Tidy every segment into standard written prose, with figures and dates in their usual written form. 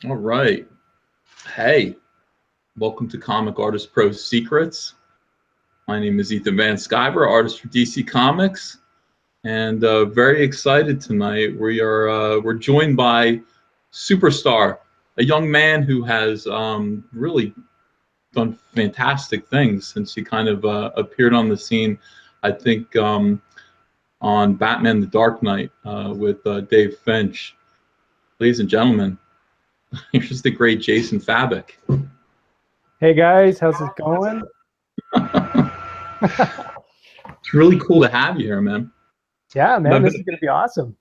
All right. Hey, welcome to ComicArtistPro Secrets. My name is Ethan Van Sciver, artist for DC Comics, and very excited tonight. We're joined by Superstar, a young man who has really done fantastic things since he kind of appeared on the scene. I think on Batman: The Dark Knight with Dave Finch. Ladies and gentlemen, here's the great Jason Fabok. Hey guys, how's it going? It's really cool to have you here, man. Yeah, man, this is going to be awesome.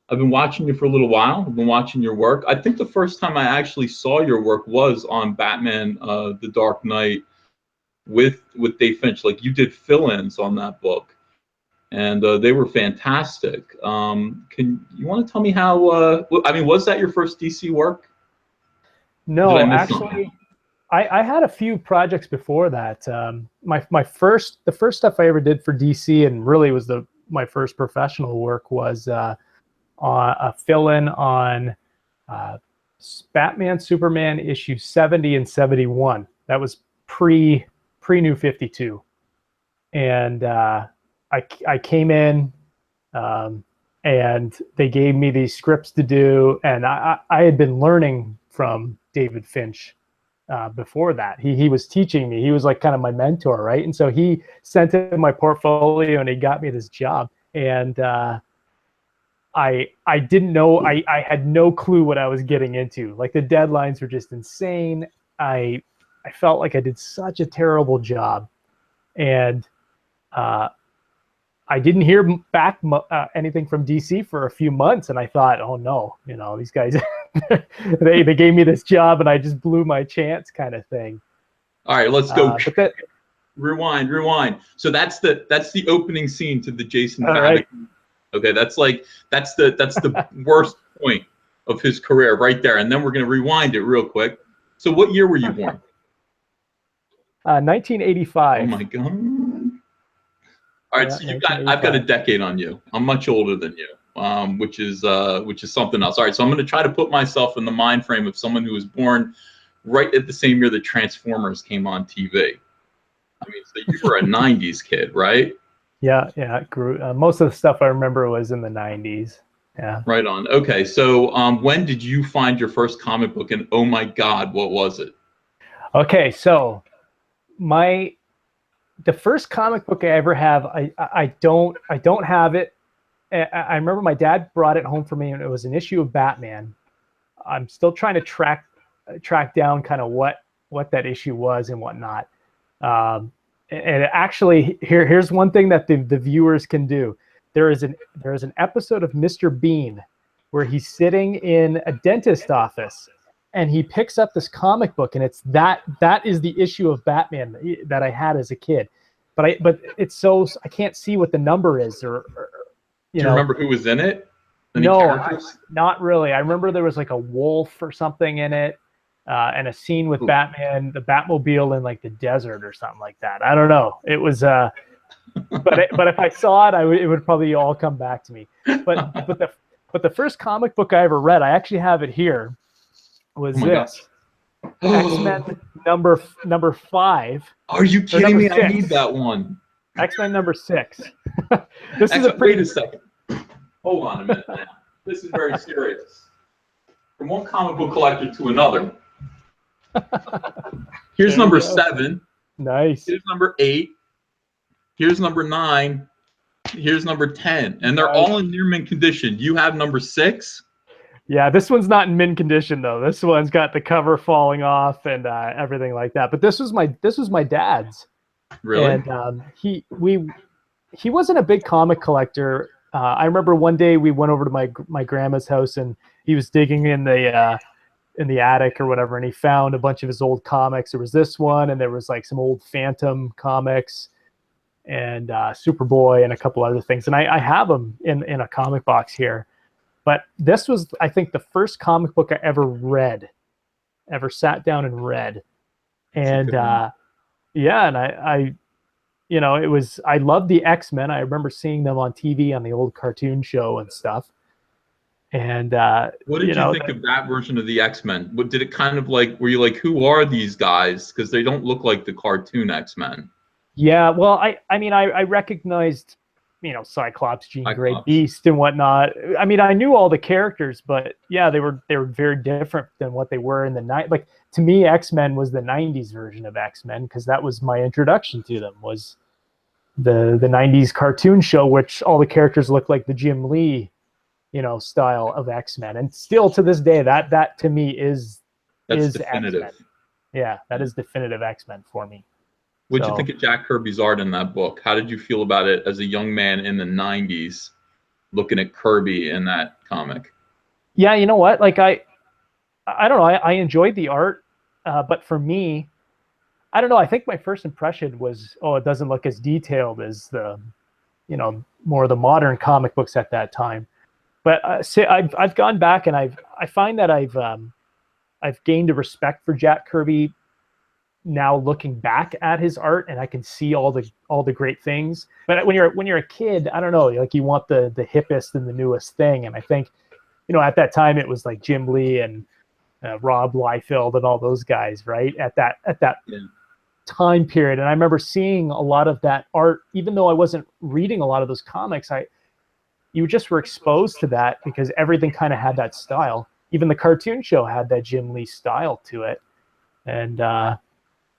I've been watching you for a little while. I've been watching your work. I think the first time I actually saw your work was on Batman: The Dark Knight with Dave Finch. Like, you did fill-ins on that book, and they were fantastic. Can you want to tell me how? I mean, was that your first DC work? No, actually, I had a few projects before that. The first stuff I ever did for DC, and really was my first professional work, was a fill-in on Batman Superman issue 70 and 71. That was pre New 52, and I came in, and they gave me these scripts to do, and I had been learning from David Finch before that. He was teaching me. He was like kind of my mentor, right? And so he sent in my portfolio and he got me this job. And I didn't know, I had no clue what I was getting into. Like, the deadlines were just insane. I felt like I did such a terrible job. And I didn't hear back anything from DC for a few months, and I thought, oh no, these guys, they gave me this job and I just blew my chance, kind of thing. All right, let's go. Rewind. So that's the opening scene to the Jason Fabok. Right. Okay, that's the worst point of his career right there, and then we're gonna rewind it real quick. So what year were you born? 1985. Oh my God. All right, so I've got a decade on you. I'm much older than you, which is something else. All right, so I'm going to try to put myself in the mind frame of someone who was born right at the same year that Transformers came on TV. I mean, so you were a '90s kid, right? Yeah, it grew. Most of the stuff I remember was in the '90s. Yeah. Right on. Okay, so when did you find your first comic book, and oh my God, what was it? Okay, so the first comic book I ever have, I don't have it. I remember my dad brought it home for me, and it was an issue of Batman. I'm still trying to track down kind of what that issue was and whatnot. And actually, here's one thing that the viewers can do. There is an episode of Mr. Bean where he's sitting in a dentist office, and he picks up this comic book, and it's that is the issue of Batman that I had as a kid. But it's so, I can't see what the number is, or Do you remember who was in it? No, not really. I remember there was like a wolf or something in it, and a scene with Batman, the Batmobile in like the desert or something like that. I don't know. It was but if I saw it, it would probably all come back to me. But the first comic book I ever read, I actually have it here, was this. X-Men number 5. Are you kidding me? 6. I need that one. X-Men number 6. Wait a second. Hold on a minute now. This is very serious. From one comic book collector to another. Here's number 7. Nice. Here's number 8. Here's number 9. Here's number 10. And they're all in near mint condition. You have number 6? Yeah, this one's not in mint condition though. This one's got the cover falling off and everything like that. But this was my dad's. Really? And he wasn't a big comic collector. I remember one day we went over to my grandma's house, and he was digging in the attic or whatever, and he found a bunch of his old comics. There was this one, and there was like some old Phantom comics, and Superboy, and a couple other things. And I have them in a comic box here. But this was, I think, the first comic book I ever sat down and read. And yeah, and I loved the X-Men. I remember seeing them on TV on the old cartoon show and stuff. And what did you think of that version of the X-Men? What did it kind of like? Were you like, who are these guys? Because they don't look like the cartoon X-Men. Yeah, well, I mean, I recognized, Cyclops, Jean Grey, Beast, and whatnot. I mean, I knew all the characters, but yeah, they were very different than what they were in the night. Like, to me, X-Men was the '90s version of X-Men, because that was my introduction to them, was the '90s cartoon show, which all the characters look like the Jim Lee, style of X-Men. And still to this day, that to me is definitive. X-Men. Yeah, that is definitive X-Men for me. What did you think of Jack Kirby's art in that book? How did you feel about it as a young man in the '90s, looking at Kirby in that comic? Yeah, you know what? Like, I don't know. I enjoyed the art, but for me, I don't know. I think my first impression was, oh, it doesn't look as detailed as the, more of the modern comic books at that time. But I've gone back and I find that I've gained a respect for Jack Kirby now, looking back at his art, and I can see all the great things. But when you're a kid, I don't know, like, you want the hippest and the newest thing. And I think, at that time it was like Jim Lee and Rob Liefeld and all those guys, right? At that time period. And I remember seeing a lot of that art, even though I wasn't reading a lot of those comics. You just were exposed to that because everything kind of had that style. Even the cartoon show had that Jim Lee style to it. And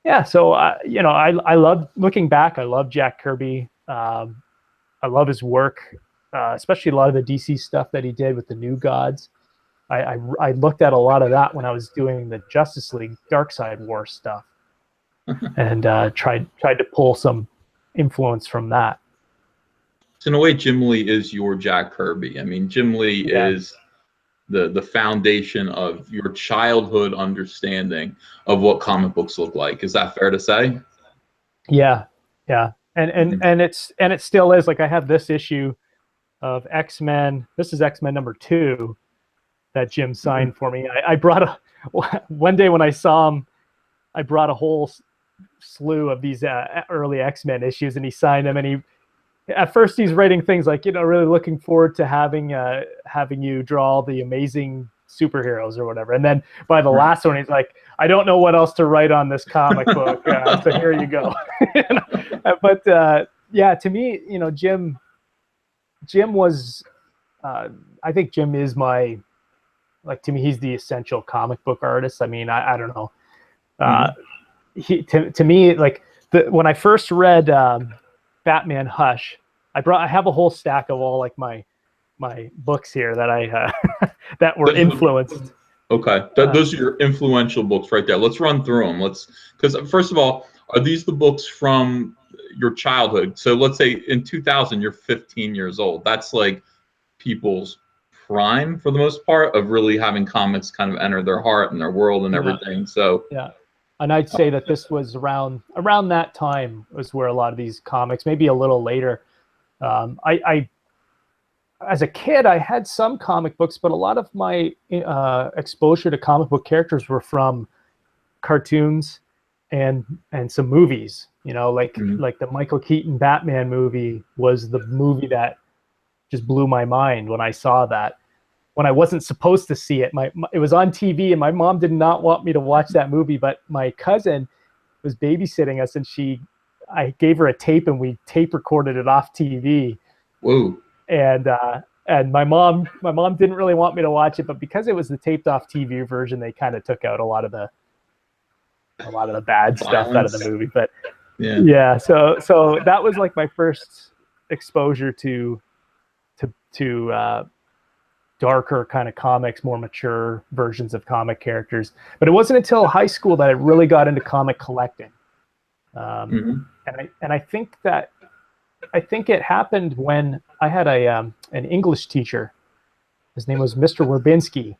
yeah, so I love, looking back, I love Jack Kirby. I love his work, especially a lot of the DC stuff that he did with the New Gods. I looked at a lot of that when I was doing the Justice League Darkseid War stuff, and tried to pull some influence from that. So in a way, Jim Lee is your Jack Kirby. I mean, Jim Lee is the foundation of your childhood understanding of what comic books look like. Is that fair to say? Yeah, and it still is. Like, I have this issue of X-Men. This is X-Men #2 that Jim signed for me. I brought one day when I saw him, I brought a whole slew of these early X-Men issues, and he signed them. And at first he's writing things like, really looking forward to having you draw the amazing superheroes or whatever. And then by the last one, he's like, I don't know what else to write on this comic book. So here you go. But yeah, to me, Jim was, I think Jim is to me, he's the essential comic book artist. I mean, I don't know. To me, like, when I first read Batman Hush, I have a whole stack of all, like, my books here that I that were influenced. Okay, those are your influential books right there. Let's run through them. Because first of all, are these the books from your childhood? So let's say in 2000 you're 15 years old. That's like people's prime for the most part of really having comics kind of enter their heart and their world and everything. So yeah. And I'd say that this was around that time was where a lot of these comics, maybe a little later. I as a kid, I had some comic books, but a lot of my exposure to comic book characters were from cartoons and some movies. Like the Michael Keaton Batman movie was the movie that just blew my mind when I saw that. When I wasn't supposed to see it, it was on TV, and my mom did not want me to watch that movie. But my cousin was babysitting us, and I gave her a tape, and we tape recorded it off TV. Whoa! And my mom didn't really want me to watch it, but because it was the taped off TV version, they kind of took out a lot of the bad stuff out of the movie. But yeah, so that was like my first exposure to darker kind of comics, more mature versions of comic characters. But it wasn't until high school that I really got into comic collecting. And I think it happened when I had an English teacher. His name was Mr. Werbinski,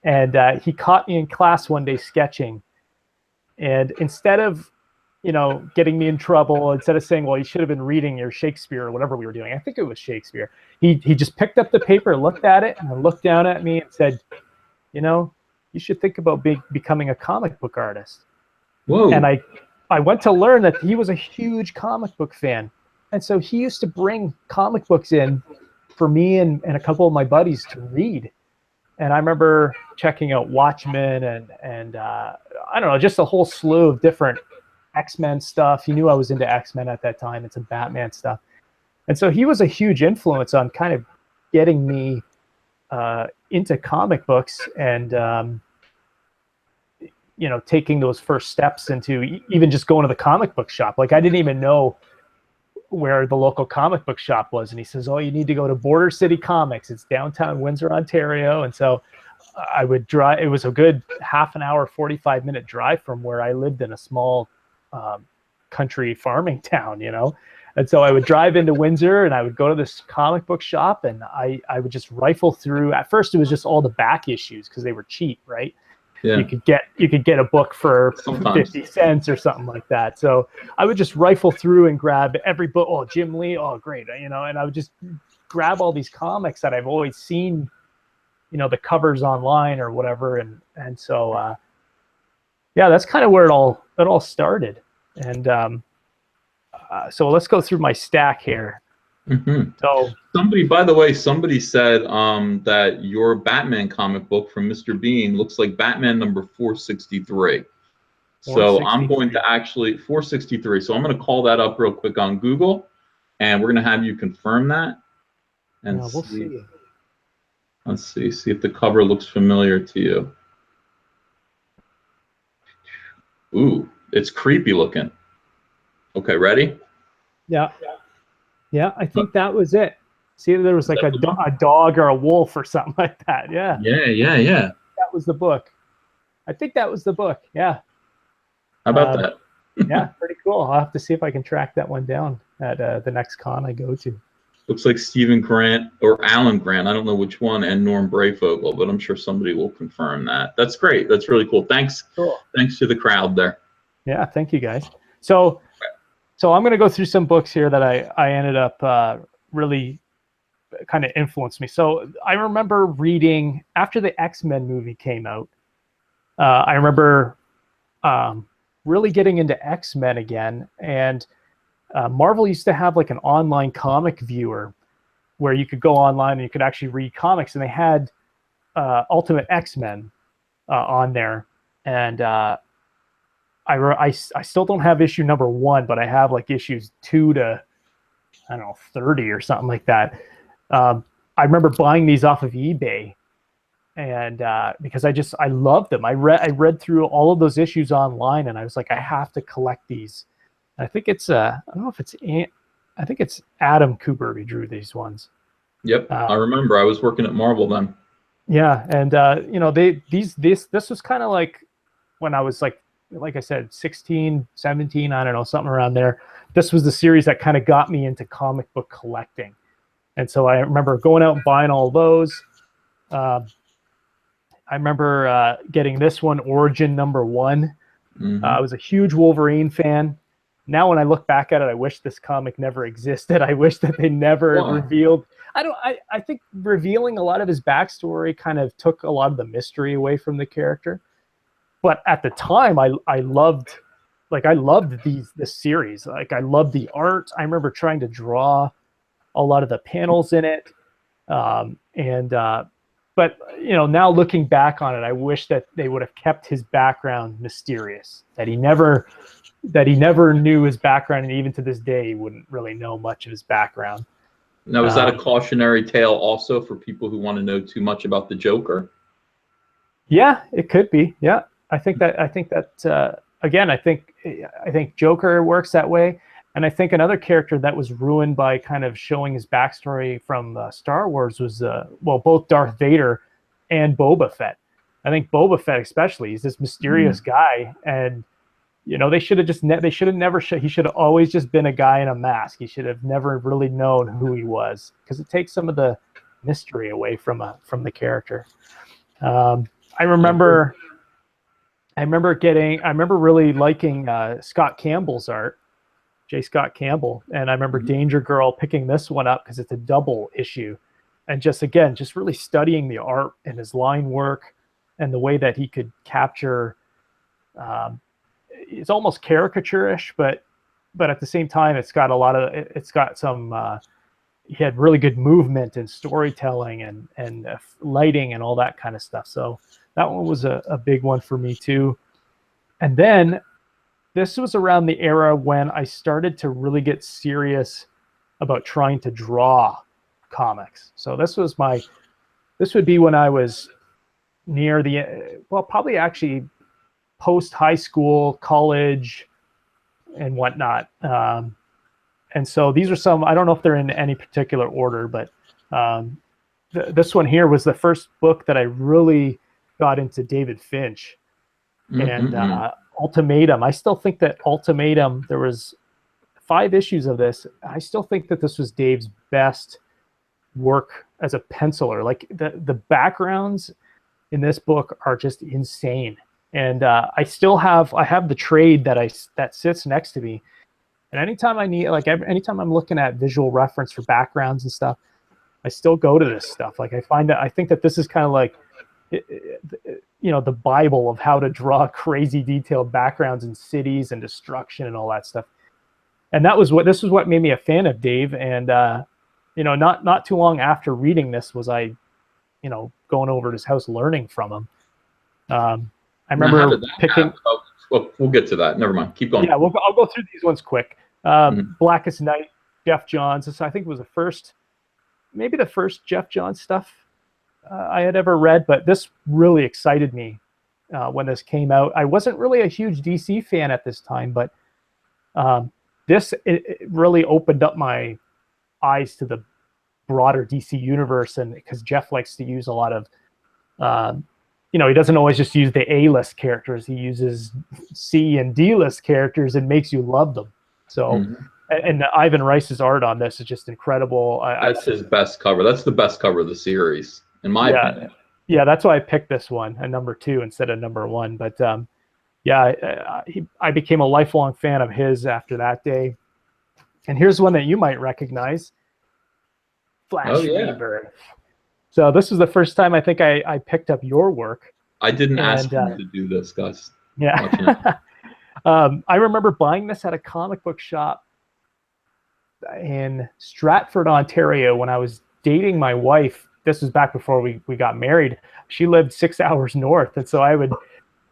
and he caught me in class one day sketching. And instead of getting me in trouble, instead of saying, well, you should have been reading your Shakespeare or whatever we were doing, I think it was Shakespeare, he just picked up the paper, looked at it, and looked down at me and said, you should think about becoming a comic book artist. Whoa. And I went to learn that he was a huge comic book fan. And so he used to bring comic books in for me and a couple of my buddies to read. And I remember checking out Watchmen and I don't know, just a whole slew of different X-Men stuff. He knew I was into X-Men at that time and some Batman stuff. And so he was a huge influence on kind of getting me into comic books and, you know, taking those first steps into even just going to the comic book shop. Like I didn't even know where the local comic book shop was. And he says, oh, you need to go to Border City Comics. It's downtown Windsor, Ontario. And so I would drive. It was a good half an hour, 45-minute drive from where I lived in a small country farming town, you know. And so I would drive into Windsor and I would go to this comic book shop and I would just rifle through. At first it was just all the back issues because they were cheap, right? Yeah. You could get a book for sometimes 50 cents or something like that. So I would just rifle through and grab every book. Oh, Jim Lee. Oh, great. You know, and I would just grab all these comics that I've always seen, you know, the covers online or whatever. And so, yeah, that's kind of where it all started. And so let's go through my stack here. Mm-hmm. So somebody, by the way, somebody said that your Batman comic book from Mr. Bean looks like Batman number 463. So I'm going to actually 463. So I'm going to call that up real quick on Google, and we're going to have you confirm that. And yeah, we'll see. Let's see if the cover looks familiar to you. Ooh, it's creepy looking. Okay, ready? Yeah. Yeah, I think that was it. See, there was like a dog or a wolf or something like that. Yeah. Yeah. That was the book. I think that was the book. Yeah. How about that? Yeah, pretty cool. I'll have to see if I can track that one down at the next con I go to. Looks like Stephen Grant or Alan Grant. I don't know which one, and Norm Brayfogle, but I'm sure somebody will confirm that. That's great. That's really cool. Thanks. Cool. Thanks to the crowd there. Yeah, thank you guys. So I'm going to go through some books here that I ended up really kind of influenced me. So I remember reading after the X-Men movie came out. I remember really getting into X-Men again, and Marvel used to have like an online comic viewer where you could go online and you could actually read comics, and they had Ultimate X-Men on there, and I still don't have issue number 1, but I have like issues 2 to, I don't know, 30 or something like that. I remember buying these off of eBay, and because I loved them. I read through all of those issues online, and I was like, I have to collect these. And I think it's I don't know if it's I think it's Adam Cooper who drew these ones. Yep, I remember. I was working at Marvel then. Yeah, and you know, this was kind of like when I was like I said, 16, 17, I don't know, something around there. This was the series that kind of got me into comic book collecting. And so I remember going out and buying all those. I remember getting this one, Origin number 1. Mm-hmm. I was a huge Wolverine fan. Now when I look back at it, I wish this comic never existed. I wish that they never revealed. I think revealing a lot of his backstory kind of took a lot of the mystery away from the character. But at the time, I loved this series. Like I loved the art. I remember trying to draw a lot of the panels in it. But you know, now looking back on it, I wish that they would have kept his background mysterious. That he never knew his background, and even to this day, he wouldn't really know much of his background. Now, is that a cautionary tale also for people who want to know too much about the Joker? Yeah, it could be. Yeah. I think that again, I think Joker works that way, and I think another character that was ruined by kind of showing his backstory from Star Wars was both Darth Vader and Boba Fett. I think Boba Fett especially, he's this mysterious guy, and you know, they should have never he should have always just been a guy in a mask. He should have never really known who he was, because it takes some of the mystery away from the character. I remember really liking Scott Campbell's art, J. Scott Campbell, and I remember Danger Girl picking this one up because it's a double issue, and just really studying the art and his line work and the way that he could capture. It's almost caricature-ish, but at the same time, it's got some he had really good movement and storytelling and lighting and all that kind of stuff. So that one was a big one for me too. And then this was around the era when I started to really get serious about trying to draw comics. So this would be when I was near the, well, probably actually post high school, college, and whatnot. And so these are some, I don't know if they're in any particular order, but this one here was the first book that I really got into David Finch. And Ultimatum. I still think that Ultimatum, there was 5 issues of this. I still think that this was Dave's best work as a penciler. Like the backgrounds in this book are just insane. And I have the trade that sits next to me. And anytime I need, like anytime I'm looking at visual reference for backgrounds and stuff, I still go to this stuff. Like I think that this is kind of like, you know, the Bible of how to draw crazy detailed backgrounds in cities and destruction and all that stuff. And this was what made me a fan of Dave. And you know, not too long after reading this was I, you know, going over to his house learning from him. I remember picking. Well, we'll get to that. Never mind. Keep going. Yeah, I'll go through these ones quick. Blackest Night, Jeff Johns. This I think was maybe the first Jeff Johns stuff I had ever read, but this really excited me when this came out. I wasn't really a huge DC fan at this time, but it really opened up my eyes to the broader DC universe, and because Jeff likes to use a lot of you know, he doesn't always just use the A-list characters. He uses C and D-list characters and makes you love them. So, and Ivan Rice's art on this is just incredible. That's his best cover. That's the best cover of the series, in my opinion. Yeah, that's why I picked this one, a number 2 instead of number 1. But yeah, I became a lifelong fan of his after that day. And here's one that you might recognize, Flash Rebirth. So this was the first time I think I picked up your work. I didn't ask you to do this, Gus. Yeah. I remember buying this at a comic book shop in Stratford, Ontario when I was dating my wife. This was back before we got married. She lived 6 hours north. And so I would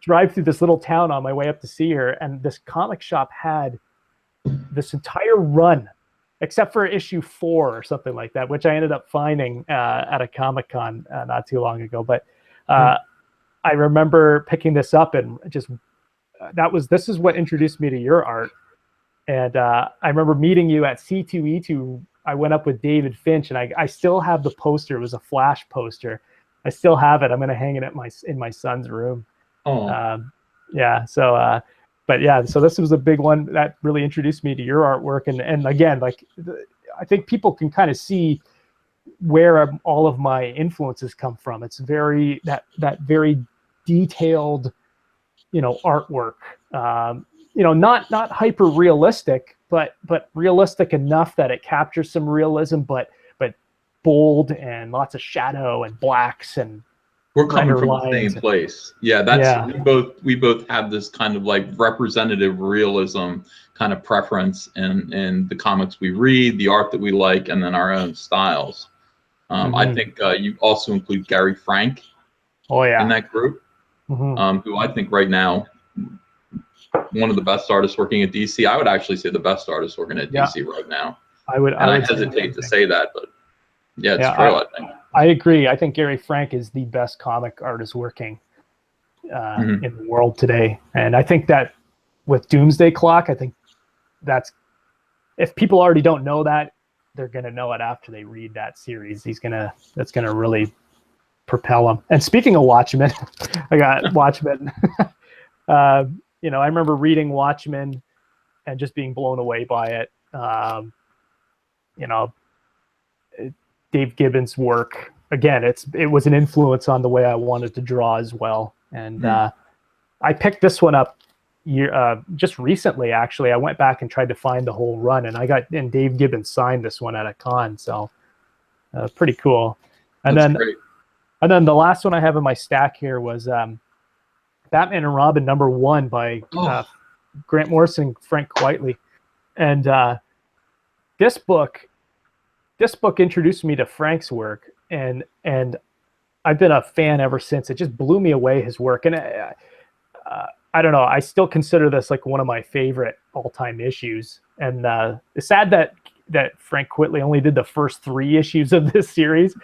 drive through this little town on my way up to see her. And this comic shop had this entire run, except for issue 4 or something like that, which I ended up finding at a Comic-Con not too long ago. But I remember picking this up and just this is what introduced me to your art. And I remember meeting you at C2E2. I went up with David Finch, and I still have the poster. It was a Flash poster. I still have it. I'm going to hang it in my son's room. Oh. Yeah. So. But yeah, so this was a big one that really introduced me to your artwork. And again, like I think people can kind of see where all of my influences come from. It's very that very detailed, you know, artwork. You know, not hyper realistic, but realistic enough that it captures some realism, but bold and lots of shadow and blacks and. We're coming from the same place. Yeah, we both have this kind of like representative realism kind of preference in the comics we read, the art that we like, and then our own styles. I think you also include Gary Frank in that group, who I think right now, one of the best artists working at DC. I would actually say the best artist working at DC right now. I would hesitate to say that, but yeah, it's true, I think. I agree. I think Gary Frank is the best comic artist working in the world today. And I think that with Doomsday Clock, I think that's, if people already don't know that, they're going to know it after they read that series. That's going to really propel them. And speaking of Watchmen, I got Watchmen. You know, I remember reading Watchmen and just being blown away by it. You know, Dave Gibbons' work, again, it was an influence on the way I wanted to draw as well. And I picked this one up just recently, actually. I went back and tried to find the whole run, and Dave Gibbons signed this one at a con, so pretty cool. And then the last one I have in my stack here was Batman and Robin #1 by Grant Morrison and Frank Quitely. And this book, this book introduced me to Frank's work, and I've been a fan ever since. It just blew me away, his work. And I don't know, I still consider this like one of my favorite all-time issues. And it's sad that Frank Quitely only did the first 3 issues of this series.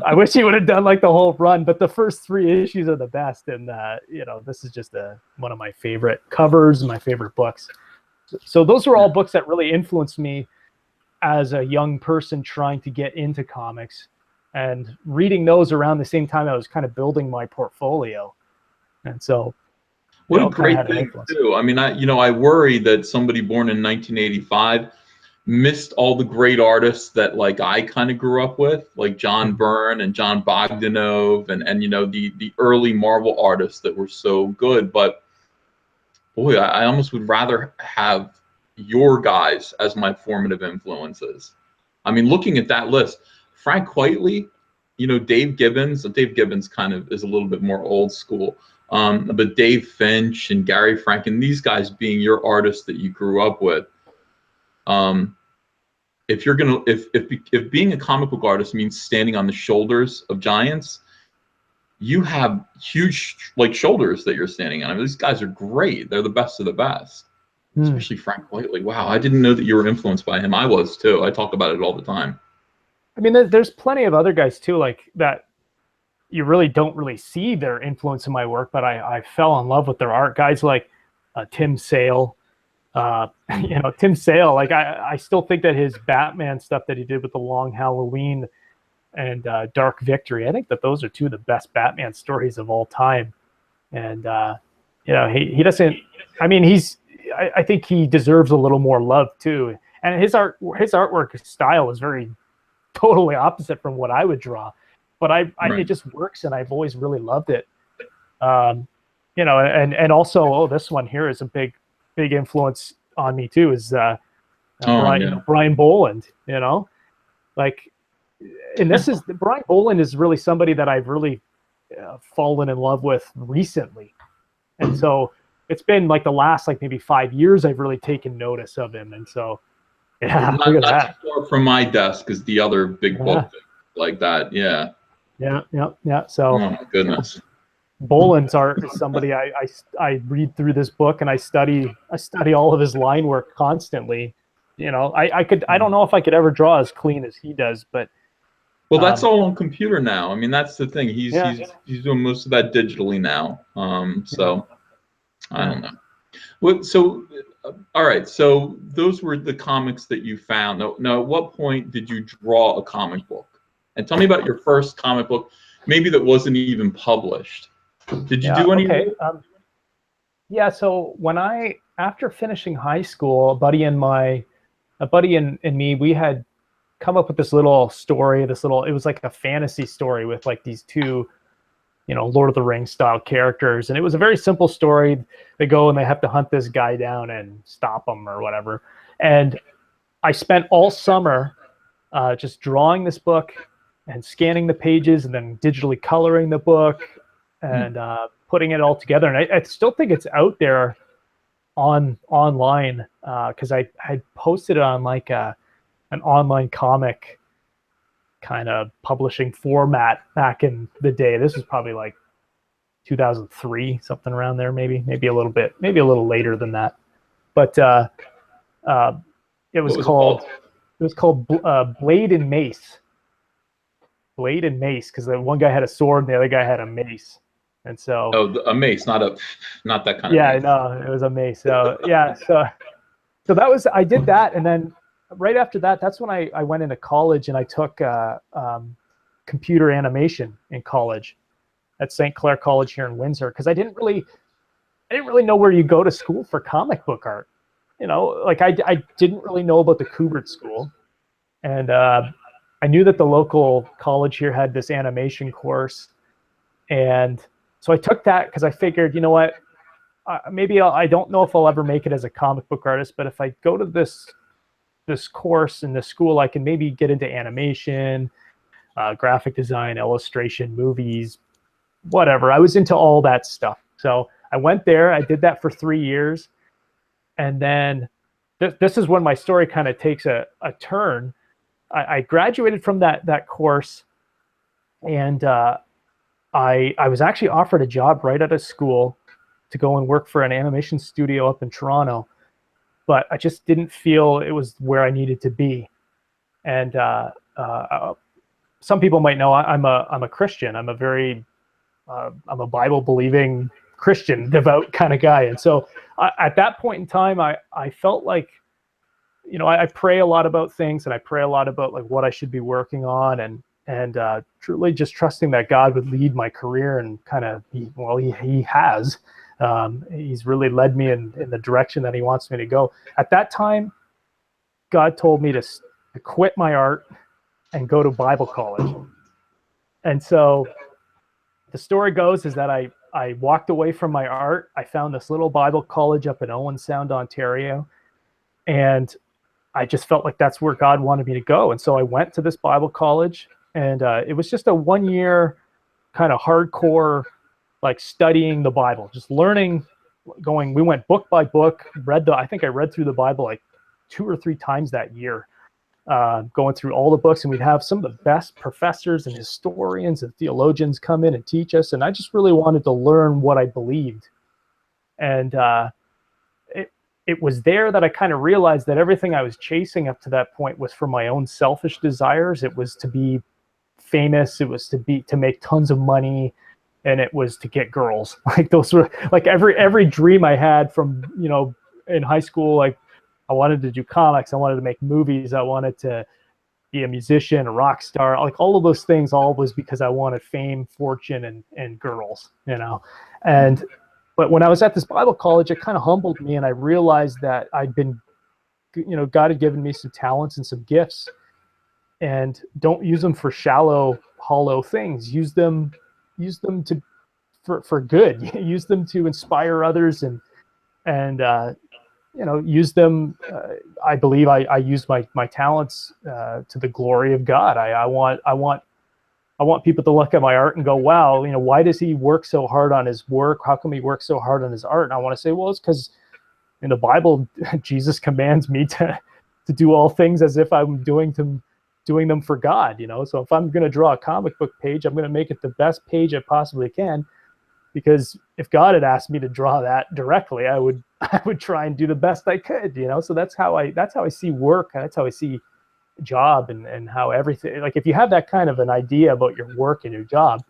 I wish he would have done like the whole run, but the first 3 issues are the best. And you know, this is just one of my favorite covers, my favorite books. So those are all books that really influenced me as a young person trying to get into comics, and reading those around the same time I was kind of building my portfolio. And so, what a great thing too. I mean, I worry that somebody born in 1985 missed all the great artists that like I kind of grew up with, like John Byrne and John Bogdanove, and you know, the early Marvel artists that were so good. But boy, I almost would rather have your guys as my formative influences. I mean, looking at that list, Frank Quitely, you know, Dave Gibbons kind of is a little bit more old school. But Dave Finch and Gary Franken, these guys being your artists that you grew up with, if you're gonna, if being a comic book artist means standing on the shoulders of giants, you have huge like shoulders that you're standing on. I mean, these guys are great. They're the best of the best. Especially Frank Quitely. Wow, I didn't know that you were influenced by him. I was too. I talk about it all the time. I mean, there's plenty of other guys too, like that you really don't really see their influence in my work, but I fell in love with their art. Guys like Tim Sale, you know, Tim Sale, like I still think that his Batman stuff that he did with The Long Halloween and Dark Victory, I think that those are 2 of the best Batman stories of all time. And you know, he doesn't, I mean, I think he deserves a little more love too. And his artwork style is very totally opposite from what I would draw, but it just works, and I've always really loved it. You know, and also, this one here is a big influence on me too, is Brian Boland, you know, like, and this is Brian Boland is really somebody that I've really fallen in love with recently. And so it's been like the last like maybe 5 years I've really taken notice of him. And so, yeah, look at that. Not too far from my desk is the other big book like that. Yeah. So, oh my goodness. Boland's art is somebody I read through this book, and I study all of his line work constantly. You know, I don't know if I could ever draw as clean as he does, but well, that's all on computer now. I mean, that's the thing. He's doing most of that digitally now. So I don't know. Well, so all right. So those were the comics that you found. Now, at what point did you draw a comic book? And tell me about your first comic book, maybe that wasn't even published. Did you do any? Okay. Yeah. So after finishing high school, a buddy and me, we had come up with this little story. It was like a fantasy story with like these 2, you know, Lord of the Rings style characters, and it was a very simple story. They go and they have to hunt this guy down and stop him or whatever. And I spent all summer just drawing this book and scanning the pages, and then digitally coloring the book and putting it all together. And I still think it's out there online because I had posted it on like an online comic kind of publishing format back in the day. This is probably like 2003, something around there, maybe a little later than that. But it was called Blade and Mace. Blade and Mace, because the one guy had a sword and the other guy had a mace. And so a mace, not that kind of mace. No, it was a mace. So yeah, so that was, I did that, and then right after that, that's when I went into college, and I took computer animation in college at St. Clair College here in Windsor, because I didn't really know where you go to school for comic book art. You know, like I didn't really know about the Kubert School, and I knew that the local college here had this animation course, and so I took that because I figured, you know what, maybe I don't know if I'll ever make it as a comic book artist, but if I go to this course in this school, I can maybe get into animation, graphic design, illustration, movies, whatever. I was into all that stuff. So I went there, I did that for 3 years. And then this is when my story kind of takes a turn. I graduated from that course, and I was actually offered a job right out of school to go and work for an animation studio up in Toronto, but I just didn't feel it was where I needed to be. And some people might know I'm a Christian. I'm a Bible believing Christian, devout kind of guy. And so at that point in time, I felt like, you know, I pray a lot about things, and I pray a lot about like what I should be working on, and truly just trusting that God would lead my career, and kind of, he has. He's really led me in the direction that he wants me to go. At that time, God told me to quit my art and go to Bible college. And so the story goes is that I walked away from my art. I found this little Bible college up in Owen Sound, Ontario, and I just felt like that's where God wanted me to go. And so I went to this Bible college, and it was just a 1 year kind of hardcore, like studying the Bible, just learning, we went book by book, I think I read through the Bible like 2 or 3 times that year, going through all the books, and we'd have some of the best professors and historians and theologians come in and teach us. And I just really wanted to learn what I believed. And it was there that I kind of realized that everything I was chasing up to that point was for my own selfish desires. It was to be famous. It was to make tons of money, and it was to get girls. Like those were like every dream I had from, you know, in high school. Like I wanted to do comics. I wanted to make movies. I wanted to be a musician, a rock star. Like all of those things, all was because I wanted fame, fortune, and girls, you know. But when I was at this Bible college, it kind of humbled me, and I realized that I'd been, you know, God had given me some talents and some gifts, and don't use them for shallow, hollow things. Use them for good. Use them to inspire others, and you know, use them. I believe I use my talents to the glory of God. I want people to look at my art and go, wow, you know, why does he work so hard on his work? How come he works so hard on his art? And I want to say, well, it's because in the Bible, Jesus commands me to do all things as if I'm doing them for God, you know? So if I'm going to draw a comic book page, I'm going to make it the best page I possibly can, because if God had asked me to draw that directly, I would try and do the best I could, you know? So that's how I see work. That's how I see job, and how everything, like if you have that kind of an idea about your work and your job,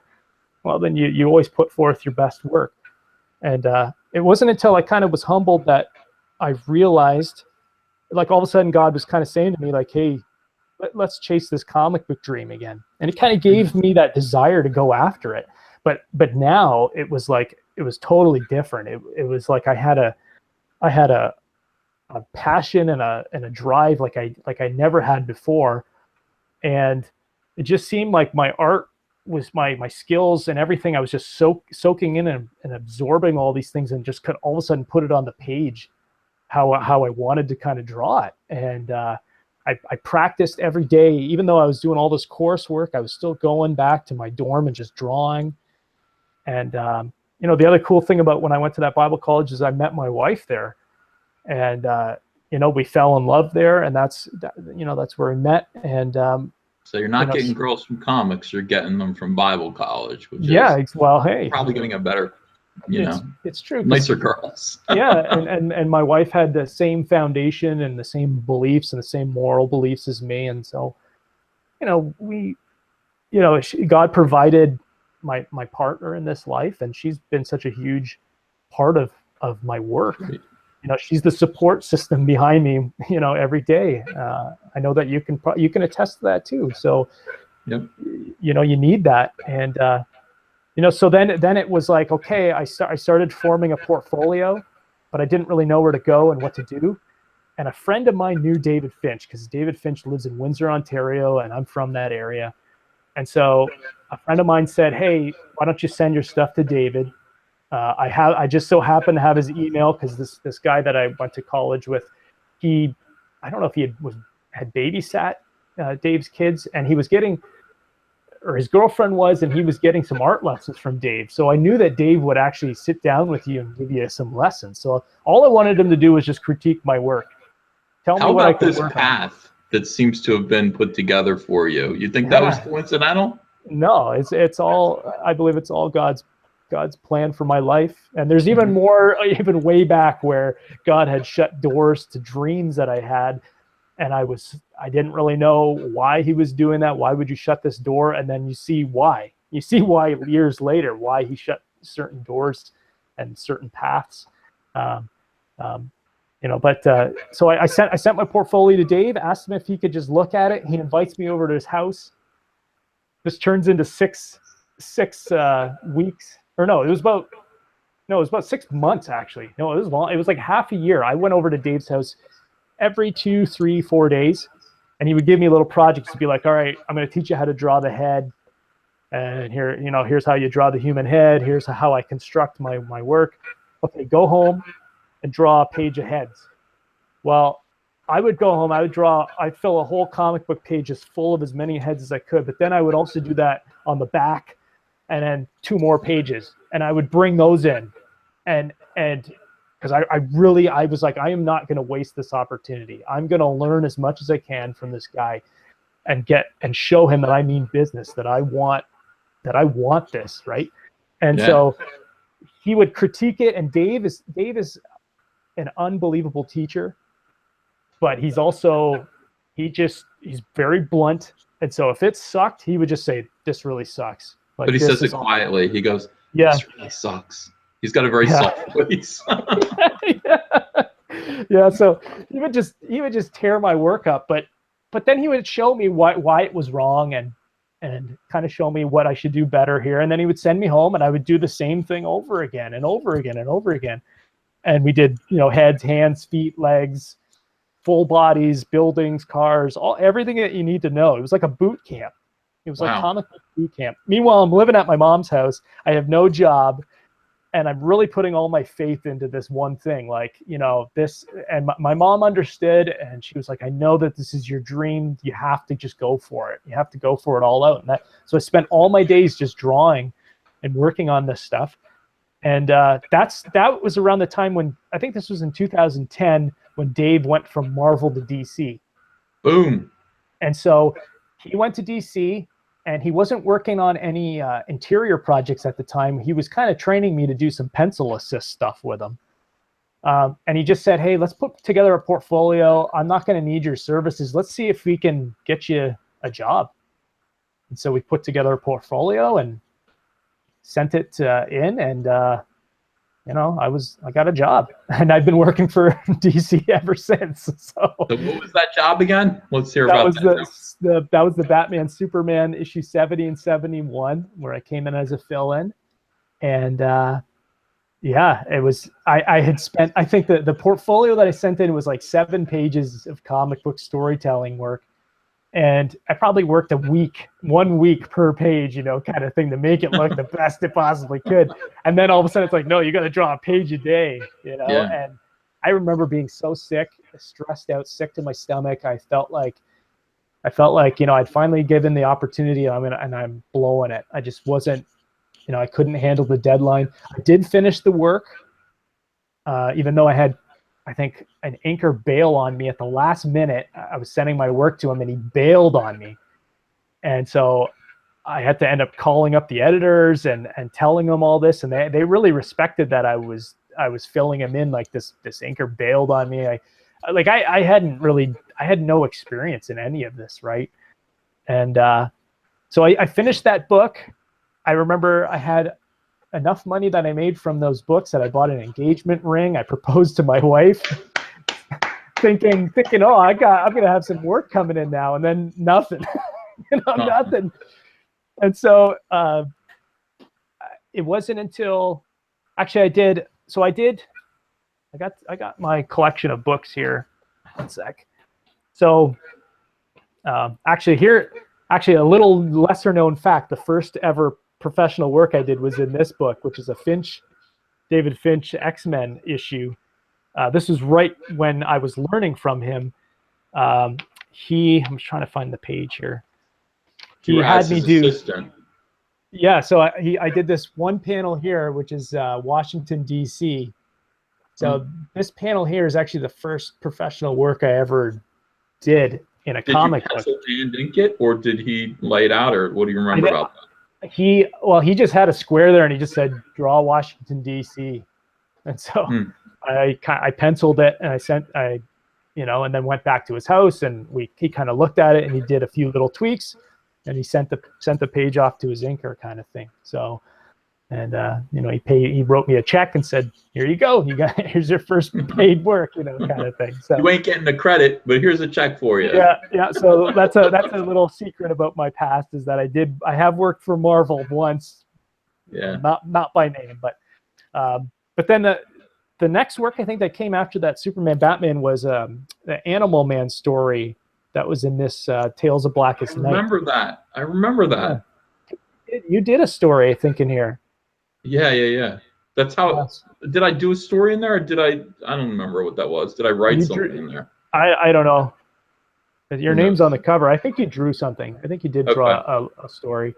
well, then you always put forth your best work. And it wasn't until I kind of was humbled that I realized, like all of a sudden God was kind of saying to me like, hey, let's chase this comic book dream again. And it kind of gave me that desire to go after it. But now it was like, it was totally different. It was like I had a passion and a drive like I never had before. And it just seemed like my art was my skills and everything. I was just soaking in and absorbing all these things, and just could all of a sudden put it on the page how I wanted to kind of draw it. And I practiced every day. Even though I was doing all this coursework, I was still going back to my dorm and just drawing. And you know, the other cool thing about when I went to that Bible college is I met my wife there. And you know, we fell in love there, and that's where we met. And so you're not getting girls from comics; you're getting them from Bible college, which is, well, hey, probably getting a better, it's true, nicer girls. Yeah, and my wife had the same foundation and the same beliefs and the same moral beliefs as me, and so, you know, God provided my partner in this life, and she's been such a huge part of my work. Great. You know, she's the support system behind me, you know, every day. I know that you can attest to that too. So, yep. You know, you need that. And, you know, so then it was like, okay, I started forming a portfolio, but I didn't really know where to go and what to do. And a friend of mine knew David Finch, because David Finch lives in Windsor, Ontario, and I'm from that area. And so a friend of mine said, hey, why don't you send your stuff to David? I just so happened to have his email, because this guy that I went to college with, I don't know if he had babysat Dave's kids, and he was getting, or his girlfriend was, and he was getting some art lessons from Dave. So I knew that Dave would actually sit down with you and give you some lessons. So all I wanted him to do was just critique my work. Tell me what I could work on. How about this path that seems to have been put together for you. You think that was coincidental? No, it's all, I believe it's all God's plan for my life. And there's even more, even way back, where God had shut doors to dreams that I had, and I didn't really know why he was doing that. Why would you shut this door? And then you see why. You see why years later, why he shut certain doors and certain paths. You know, but so I sent my portfolio to Dave, asked him if he could just look at it. He invites me over to his house. This turns into six weeks, or no, it was about 6 months actually. No, it was long. It was like half a year. I went over to Dave's house every 2, 3, 4 days, and he would give me little projects to be like, all right, I'm going to teach you how to draw the head, and here, you know, here's how you draw the human head. Here's how I construct my work. Okay, go home and draw a page of heads. Well, I would go home, I'd fill a whole comic book page just full of as many heads as I could, but then I would also do that on the back, and then 2 more pages, and I would bring those in, and because I was like, I am not going to waste this opportunity. I'm going to learn as much as I can from this guy, and show him that I mean business, that I want this, right? And so he would critique it, and Dave is an unbelievable teacher, but he's also, he's very blunt. And so if it sucked, he would just say, this really sucks. Like, but he says it quietly. He goes, yeah, this really sucks. He's got a very soft voice. Yeah. So he would just tear my work up, but then he would show me why it was wrong, and kind of show me what I should do better here. And then he would send me home, and I would do the same thing over again and over again and over again. And we did, you know, heads, hands, feet, legs, full bodies, buildings, cars, everything that you need to know. It was like a boot camp. It was like comic book boot camp. Meanwhile, I'm living at my mom's house. I have no job, and I'm really putting all my faith into this one thing. Like, you know, this, and my mom understood, and she was like, I know that this is your dream. You have to just go for it. You have to go for it all out. And so I spent all my days just drawing and working on this stuff. And that was around the time when, I think this was in 2010, when Dave went from Marvel to DC. Boom. And so he went to DC, and he wasn't working on any interior projects at the time. He was kind of training me to do some pencil assist stuff with him. And he just said, hey, let's put together a portfolio. I'm not going to need your services. Let's see if we can get you a job. And so we put together a portfolio and sent it in, and you know, I got a job, and I've been working for DC ever since. So what was that job again? Let's hear about that. That was the Batman Superman issue 70 and 71, where I came in as a fill-in. And yeah, it was, I had spent, I think the portfolio that I sent in was like 7 pages of comic book storytelling work. And I probably worked 1 week per page, you know, kind of thing, to make it look the best it possibly could. And then all of a sudden it's like, no, you got to draw a page a day, you know? Yeah. And I remember being so sick, stressed out, sick to my stomach. I felt like, you know, I'd finally given the opportunity, and I'm blowing it. I just wasn't, you know, I couldn't handle the deadline. I did finish the work, even though I had, I think, an inker bail on me at the last minute. I was sending my work to him, and he bailed on me. And so I had to end up calling up the editors and telling them all this. And they really respected that I was filling him in. Like, this inker bailed on me. I had no experience in any of this, right? And so I finished that book. I remember I had enough money that I made from those books that I bought an engagement ring. I proposed to my wife, thinking, oh, I'm gonna have some work coming in now, and then nothing, you know, nothing. And so it wasn't until, actually, I got my collection of books here. One sec. So actually, a little lesser known fact: the first ever professional work I did was in this book, which is a David Finch X-Men issue. This was right when I was learning from him. I'm trying to find the page here. He had me do. Assistant. Yeah, so I did this one panel here, which is Washington, D.C. So this panel here is actually the first professional work I ever did. in a Did comic you book. pencil and ink it, or did he lay it out, or what do you remember about that? He just had a square there, and he just said, "Draw Washington D.C." And so I penciled it, and and then went back to his house, and he kind of looked at it, and he did a few little tweaks, and he sent the page off to his inker, kind of thing. So, and he wrote me a check and said, "Here you go, here's your first paid work," kind of thing. So you ain't getting the credit, but here's a check for you. Yeah. So that's a little secret about my past, is that I have worked for Marvel once. Yeah. Not by name, but then the next work I think that came after that Superman Batman was the Animal Man story that was in this Tales of Blackest Night. I remember that. Yeah. You did a story, I think, in here. Yeah. That's how. Did I do a story in there, or did I don't remember what that was. Did I write something in there? I don't know. Your name's on the cover. I think you drew something. I think you did draw a story.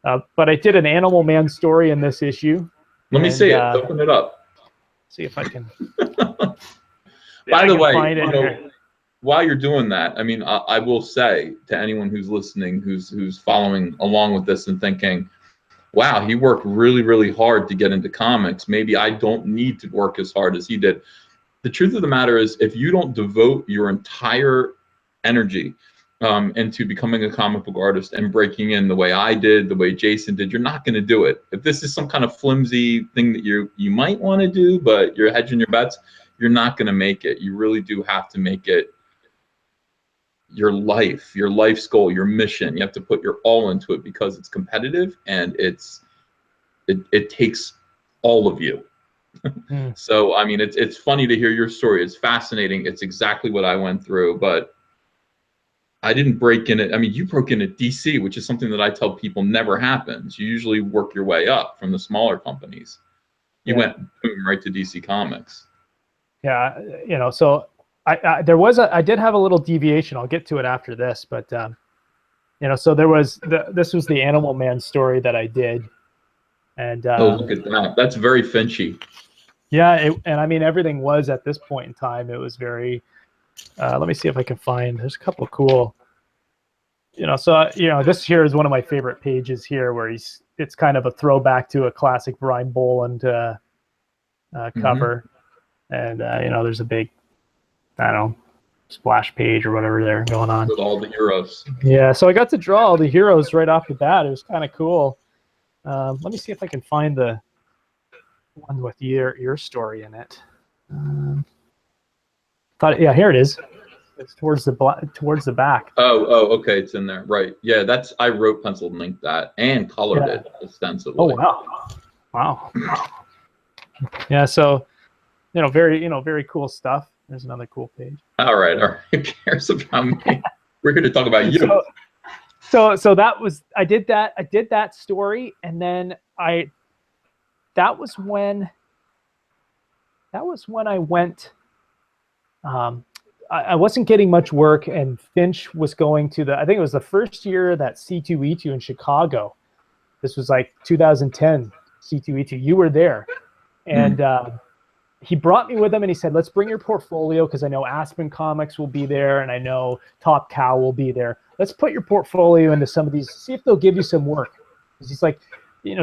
But I did an Animal Man story in this issue. Let me see it. Open it up. See if I can. By the way, while you're doing that, I mean, I will say to anyone who's listening, who's following along with this and thinking, wow, he worked really, really hard to get into comics. Maybe I don't need to work as hard as he did. The truth of the matter is, if you don't devote your entire energy into becoming a comic book artist and breaking in the way I did, the way Jason did, you're not going to do it. If this is some kind of flimsy thing that you might want to do, but you're hedging your bets, you're not going to make it. You really do have to make it your life's goal, your mission. You have to put your all into it, because it's competitive, and it takes all of you. So I mean, it's funny to hear your story. It's fascinating. It's exactly what I went through, but I didn't break in it. I mean, you broke in at DC, which is something that I tell people never happens. You usually work your way up from the smaller companies. You went boom, right to DC Comics. Yeah, so I did have a little deviation. I'll get to it after this, but so this was the Animal Man story that I did, and oh, look at that! That's very Finchy. Yeah, and I mean, everything was at this point in time. It was very. Let me see if I can find. There's a couple of cool. So this here is one of my favorite pages here, where it's kind of a throwback to a classic Brian Boland cover, and there's a big, I don't know, splash page or whatever there going on with all the heroes. Yeah, so I got to draw all the heroes right off the bat. It was kind of cool. Let me see if I can find the one with your story in it. Yeah, here it is. It's towards the back. Oh, okay, it's in there, right? Yeah, I wrote, penciled, and inked that, and colored it extensively. Oh wow. Yeah, so very cool stuff. There's another cool page. All right. Who cares about me? We're here to talk about you. So I did that story, and then that was when I went. I wasn't getting much work, and Finch was going to I think it was the first year that C2E2 in Chicago. This was like 2010 C2E2. You were there, and he brought me with him, and he said, "Let's bring your portfolio, because I know Aspen Comics will be there, and I know Top Cow will be there. Let's put your portfolio into some of these, see if they'll give you some work." Because he's like,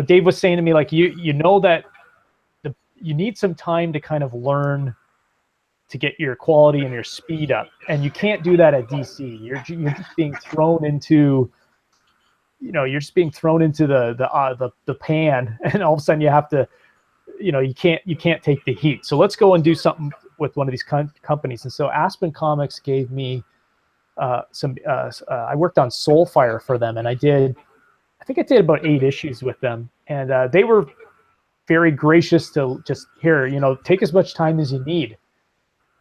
Dave was saying to me, like, that you need some time to kind of learn to get your quality and your speed up, and you can't do that at DC. You're just being thrown into, the pan, and all of a sudden you have to, you can't take the heat. So let's go and do something with one of these companies. And so Aspen Comics gave me I worked on Soulfire for them, and I think I did about 8 issues with them, and they were very gracious to just, here, take as much time as you need.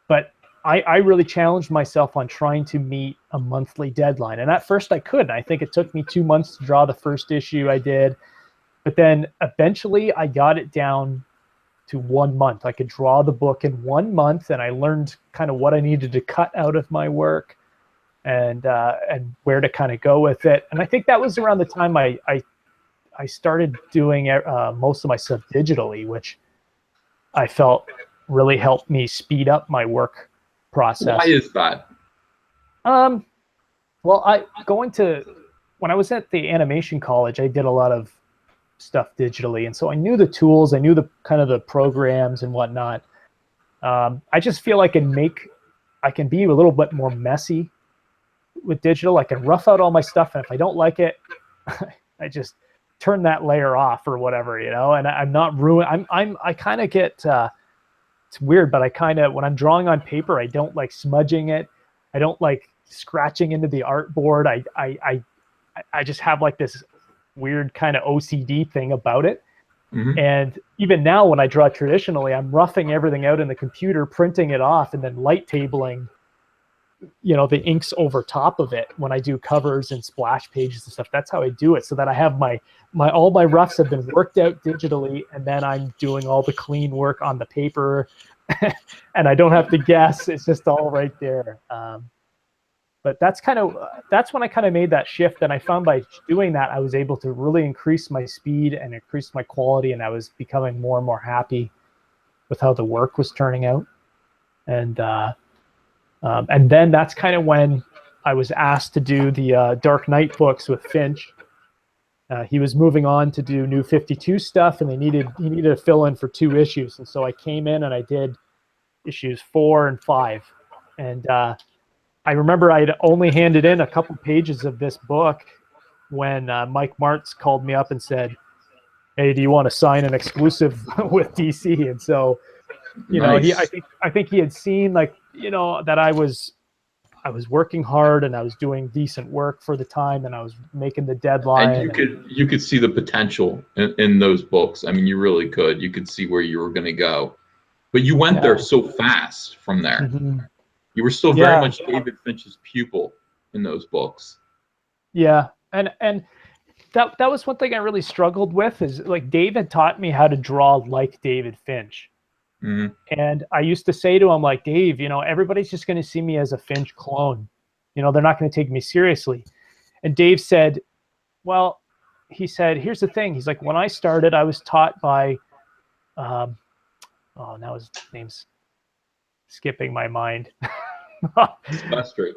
But I really challenged myself on trying to meet a monthly deadline. And at first I couldn't. I think it took me 2 months to draw the first issue I did. But then eventually I got it down to 1 month. I could draw the book in 1 month, and I learned kind of what I needed to cut out of my work and where to kind of go with it. And I think that was around the time I started doing most of my stuff digitally, which I felt really helped me speed up my work process. Why is that? Well, when I was at the animation college, I did a lot of stuff digitally, and so I knew the tools, I knew the kind of the programs and whatnot. I just feel I can be a little bit more messy with digital. I can rough out all my stuff, and if I don't like it, I just turn that layer off or whatever, you know. And I'm not ruin. I kind of get. It's weird, but I kind of, when I'm drawing on paper, I don't like smudging it. I don't like scratching into the artboard. I just have like this weird kind of OCD thing about it. Mm-hmm. And even now, when I draw traditionally, I'm roughing everything out in the computer, printing it off, and then light tabling, you know, the inks over top of it when I do covers and splash pages and stuff. That's how I do it, so that I have all my roughs have been worked out digitally, and then I'm doing all the clean work on the paper, and I don't have to guess. It's just all right there. But that's when I kind of made that shift, and I found by doing that, I was able to really increase my speed and increase my quality, and I was becoming more and more happy with how the work was turning out. And then that's kind of when I was asked to do the Dark Knight books with Finch. He was moving on to do New 52 stuff, and he needed to fill in for 2 issues, and so I came in and I did issues 4 and 5, and I remember I'd only handed in a couple pages of this book when Mike Martz called me up and said, "Hey, do you want to sign an exclusive with DC?" And so, you know, I think he had seen, like, you know, that I was working hard and I was doing decent work for the time, and I was making the deadline. And you could see the potential in those books. I mean, you really could. You could see where you were going to go, but you went there so fast from there. Mm-hmm. You were still very much David Finch's pupil in those books. Yeah, and that was one thing I really struggled with, is like Dave had taught me how to draw like David Finch. Mm-hmm. And I used to say to him, like, Dave, you know, everybody's just going to see me as a Finch clone. You know, they're not going to take me seriously. And Dave said, well, he said, here's the thing. He's like, when I started, I was taught by, now his name's skipping my mind. Silvestri.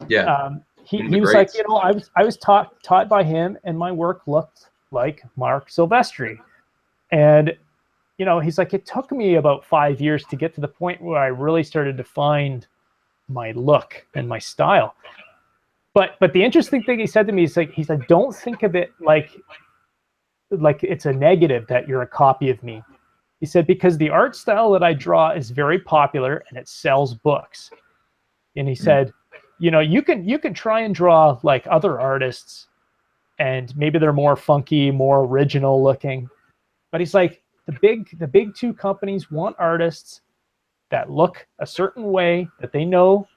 Yeah. He was like, you know, I was taught by him, and my work looked like Mark Silvestri. And, you know, he's like, it took me about 5 years to get to the point where I really started to find my look and my style. But the interesting thing he said to me is, like, he said, don't think of it like it's a negative that you're a copy of me. He said, because the art style that I draw is very popular and it sells books. And he said, you know, you can try and draw like other artists, and maybe they're more funky, more original looking. But he's like, the big 2 companies want artists that look a certain way that they know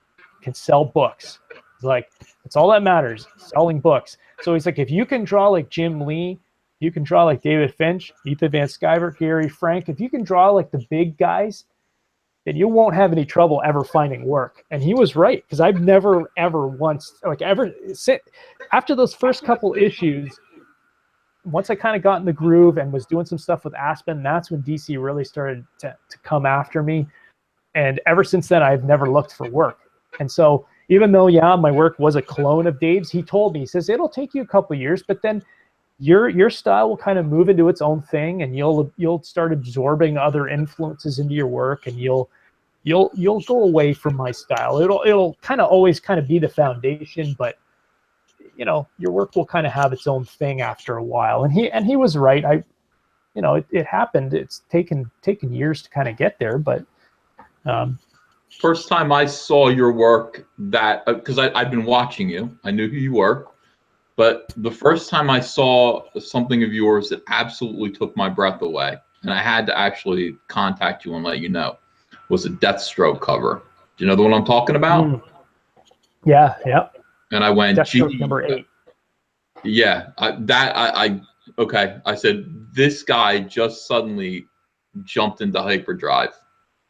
can sell books. He's like, that's all that matters, selling books. So he's like, if you can draw like Jim Lee, you can draw like David Finch, Ethan Van Sciver, Gary Frank. If you can draw like the big guys, then you won't have any trouble ever finding work. And he was right, because I've never, ever once, like after those first couple issues, once I kind of got in the groove and was doing some stuff with Aspen, that's when DC really started to come after me. And ever since then, I've never looked for work. And so even though, my work was a clone of Dave's, he told me, he says, it'll take you a couple of years, but then your style will kind of move into its own thing, and you'll start absorbing other influences into your work, and you'll go away from my style. It'll kind of always kind of be the foundation, but you know, your work will kind of have its own thing after a while. And he was right. It happened. It's taken years to kind of get there, but first time I saw your work, that because I've been watching you, I knew who you were. But the first time I saw something of yours that absolutely took my breath away, and I had to actually contact you and let you know, was a Deathstroke cover. Do you know the one I'm talking about? Yeah, yeah. And I went, Deathstroke number 8. Yeah, okay. I said, this guy just suddenly jumped into hyperdrive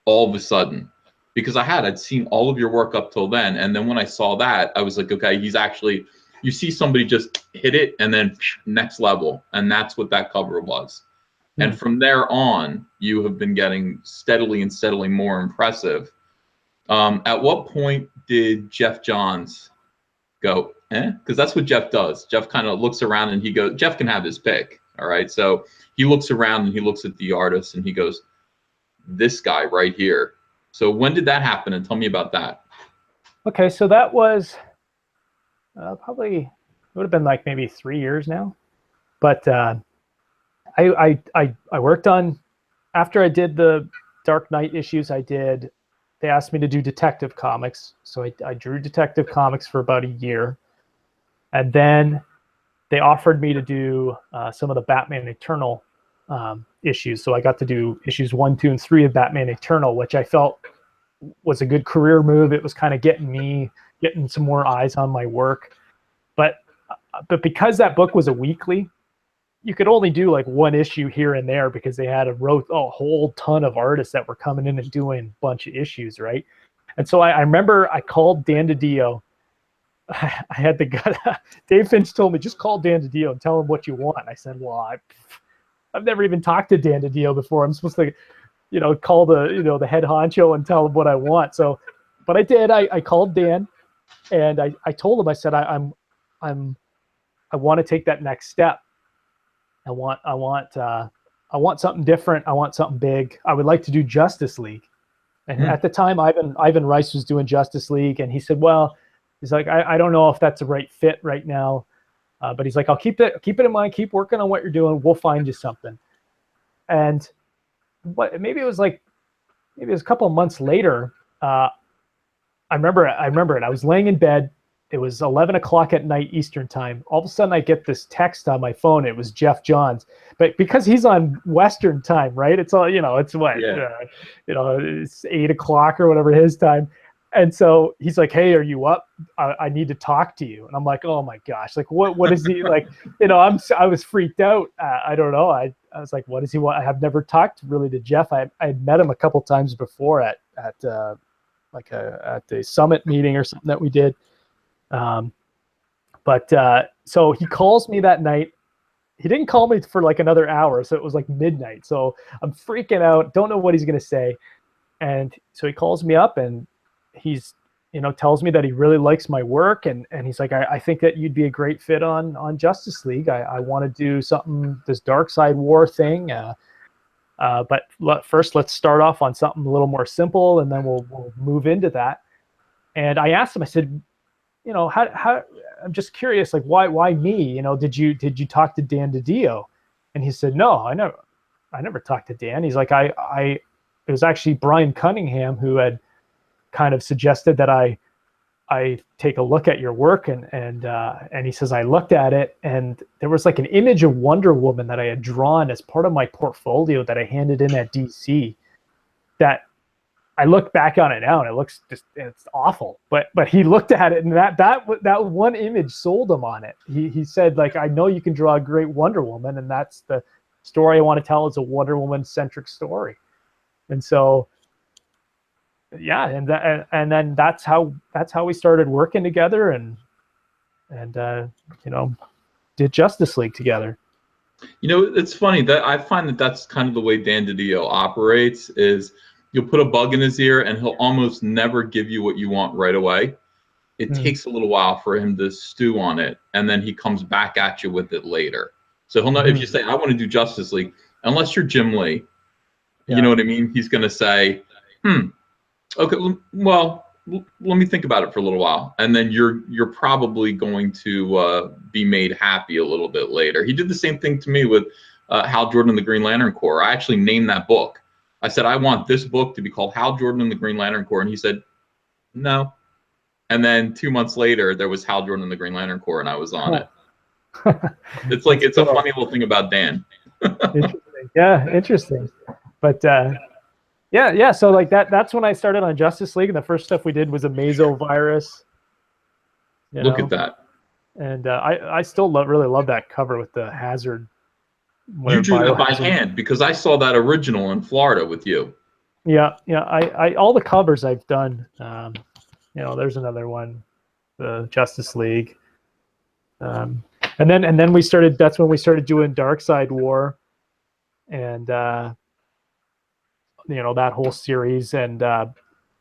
all of a sudden, because I'd seen all of your work up till then. And then when I saw that, I was like, okay, he's actually... You see somebody just hit it and then next level, and that's what that cover was. And from there on, you have been getting steadily more impressive. At what point did Jeff Johns go, eh? Because that's what Jeff does. Jeff kind of looks around and he goes, Jeff can have his pick. All right. So he looks around and he looks at the artist and he goes, this guy right here. So when did that happen? And tell me about that. Okay. So that was probably, it would have been like maybe 3 years now. But I worked on, after I did the Dark Knight issues, they asked me to do Detective Comics. So I drew Detective Comics for about a year. And then they offered me to do some of the Batman Eternal issues. So I got to do issues 1, 2, and 3 of Batman Eternal, which I felt was a good career move. It was kind of getting some more eyes on my work. But because that book was a weekly, you could only do like one issue here and there because they had a whole ton of artists that were coming in and doing a bunch of issues, right? And so I remember I called Dan DiDio. I had the guy, Dave Finch told me, just call Dan DiDio and tell him what you want. I said, well, I've never even talked to Dan DiDio before. I'm supposed to, call the head honcho and tell him what I want. So, but I did. I called Dan, and I told him, I said, I want to take that next step. I want something different. I want something big. I would like to do Justice League. And at the time, Ivan Rice was doing Justice League, and he said, well, he's like, I don't know if that's a right fit right now, but he's like, I'll keep it in mind. Keep working on what you're doing. We'll find you something. And maybe it was a couple of months later. I remember it. I was laying in bed. It was 11 o'clock at night Eastern time. All of a sudden, I get this text on my phone. It was Jeff Johns, but because he's on Western time, right? It's all it's what it's 8 o'clock or whatever his time. And so he's like, hey, are you up? I need to talk to you. And I'm like, oh my gosh, like what is he like? I was freaked out. I don't know. I was like, what does he want? I have never talked really to Jeff. I had met him a couple times before at the summit meeting or something that we did. So he calls me that night. He didn't call me for like another hour. So it was like midnight. So I'm freaking out. Don't know what he's going to say. And so he calls me up and he's, tells me that he really likes my work. And he's like, I think that you'd be a great fit on Justice League. I want to do something, this Darkseid War thing. But first let's start off on something a little more simple and then we'll move into that. And I asked him, I said, how I'm just curious, like why me? Did you talk to Dan DiDio? And he said, no, I never talked to Dan. He's like, it was actually Brian Cunningham who had kind of suggested that I take a look at your work, and he says I looked at it and there was like an image of Wonder Woman that I had drawn as part of my portfolio that I handed in at DC that I look back on it now and it looks it's awful. But he looked at it and that one image sold him on it. He said, like, I know you can draw a great Wonder Woman, and that's the story I want to tell. Is a Wonder Woman centric story. And so, yeah, and then that's how we started working together and did Justice League together. It's funny that I find that that's kind of the way Dan DiDio operates. Is you'll put a bug in his ear and he'll almost never give you what you want right away. It takes a little while for him to stew on it, and then he comes back at you with it later. So he'll know if you say, I want to do Justice League, unless you're Jim Lee, you know what I mean? He's going to say, okay, well, let me think about it for a little while. And then you're probably going to be made happy a little bit later. He did the same thing to me with Hal Jordan and the Green Lantern Corps. I actually named that book. I said, I want this book to be called Hal Jordan and the Green Lantern Corps. And he said, no. And then 2 months later, there was Hal Jordan and the Green Lantern Corps, and I was on it. It's like, it's a funny little thing about Dan. Interesting. Yeah, interesting. But yeah. So like that's when I started on Justice League, and the first stuff we did was a mesovirus. Look at that. And I still really love that cover with the hazard. You drew that by hand because I saw that original in Florida with you. Yeah. I all the covers I've done. There's another one, the Justice League. And then we started. That's when we started doing Darkseid War, and that whole series. And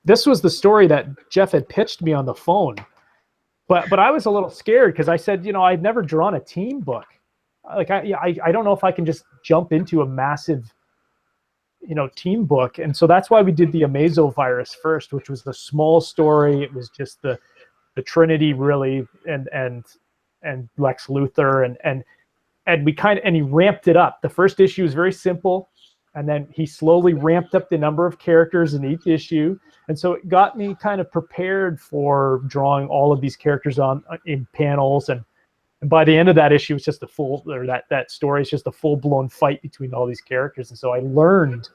this was the story that Jeff had pitched me on the phone. But I was a little scared because I said, I'd never drawn a team book. Like I don't know if I can just jump into a massive, team book. And so that's why we did the Amazo virus first, which was the small story. It was just the Trinity really, and Lex Luthor, and we he ramped it up. The first issue was very simple, and then he slowly ramped up the number of characters in each issue. And so it got me kind of prepared for drawing all of these characters in panels. And by the end of that issue, it's just that story is just a full-blown fight between all these characters. And so I learned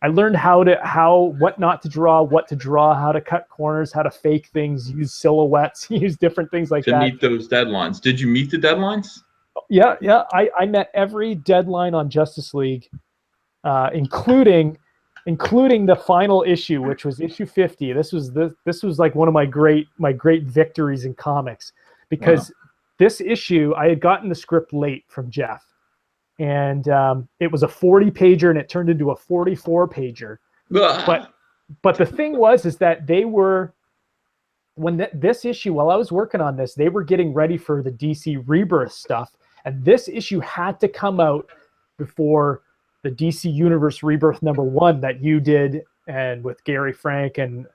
what not to draw, what to draw, how to cut corners, how to fake things, use silhouettes, use different things like that. To meet those deadlines. Did you meet the deadlines? Yeah. I met every deadline on Justice League, including the final issue, which was issue 50. This was like one of my great victories in comics, because this issue I had gotten the script late from Jeff, and it was a 40-pager and it turned into a 44-pager. But the thing is that they were, when this issue, while I was working on this, they were getting ready for the DC Rebirth stuff, and this issue had to come out before the DC Universe Rebirth #1 that you did, and with Gary Frank and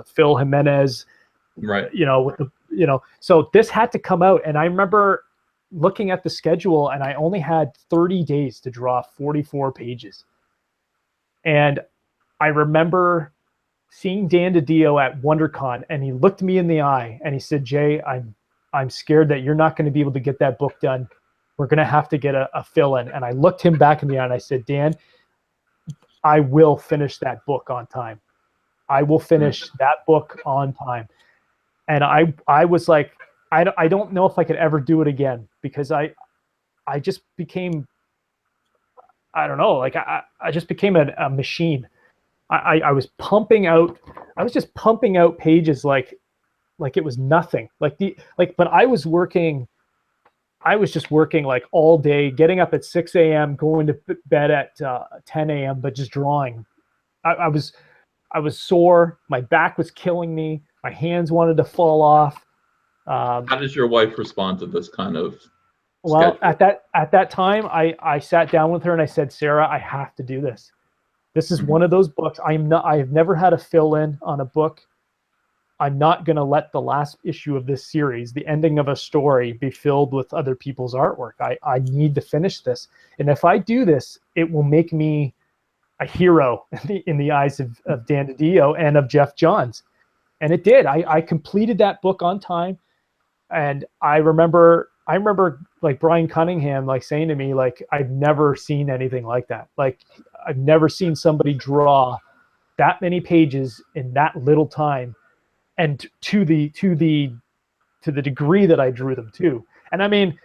Phil Jimenez, right? So this had to come out, and I remember looking at the schedule, and I only had 30 days to draw 44 pages. And I remember seeing Dan DiDio at WonderCon, and he looked me in the eye and he said, "Jay, I'm scared that you're not going to be able to get that book done. We're going to have to get a fill-in." And I looked him back in the eye and I said, "Dan, I will finish that book on time. I will finish that book on time." And I was like, I don't know if I could ever do it again, because I just became, I don't know, like I just became a machine. I was just pumping out pages like it was nothing. But I was just working like all day, getting up at 6 a.m., going to bed at 10 a.m., but just drawing. I was sore. My back was killing me. My hands wanted to fall off. How does your wife respond to this kind of Well, schedule? at that time, I sat down with her and I said, "Sarah, I have to do this. This is one of those books. I have never had a fill-in on a book. I'm not going to let the last issue of this series, the ending of a story, be filled with other people's artwork. I need to finish this. And if I do this, it will make me a hero in the eyes of Dan DiDio and of Jeff Johns." And it did. I completed that book on time. And I remember like Brian Cunningham like saying to me, like, "I've never seen anything like that. Like, I've never seen somebody draw that many pages in that little time, and to the degree that I drew them to." And I mean,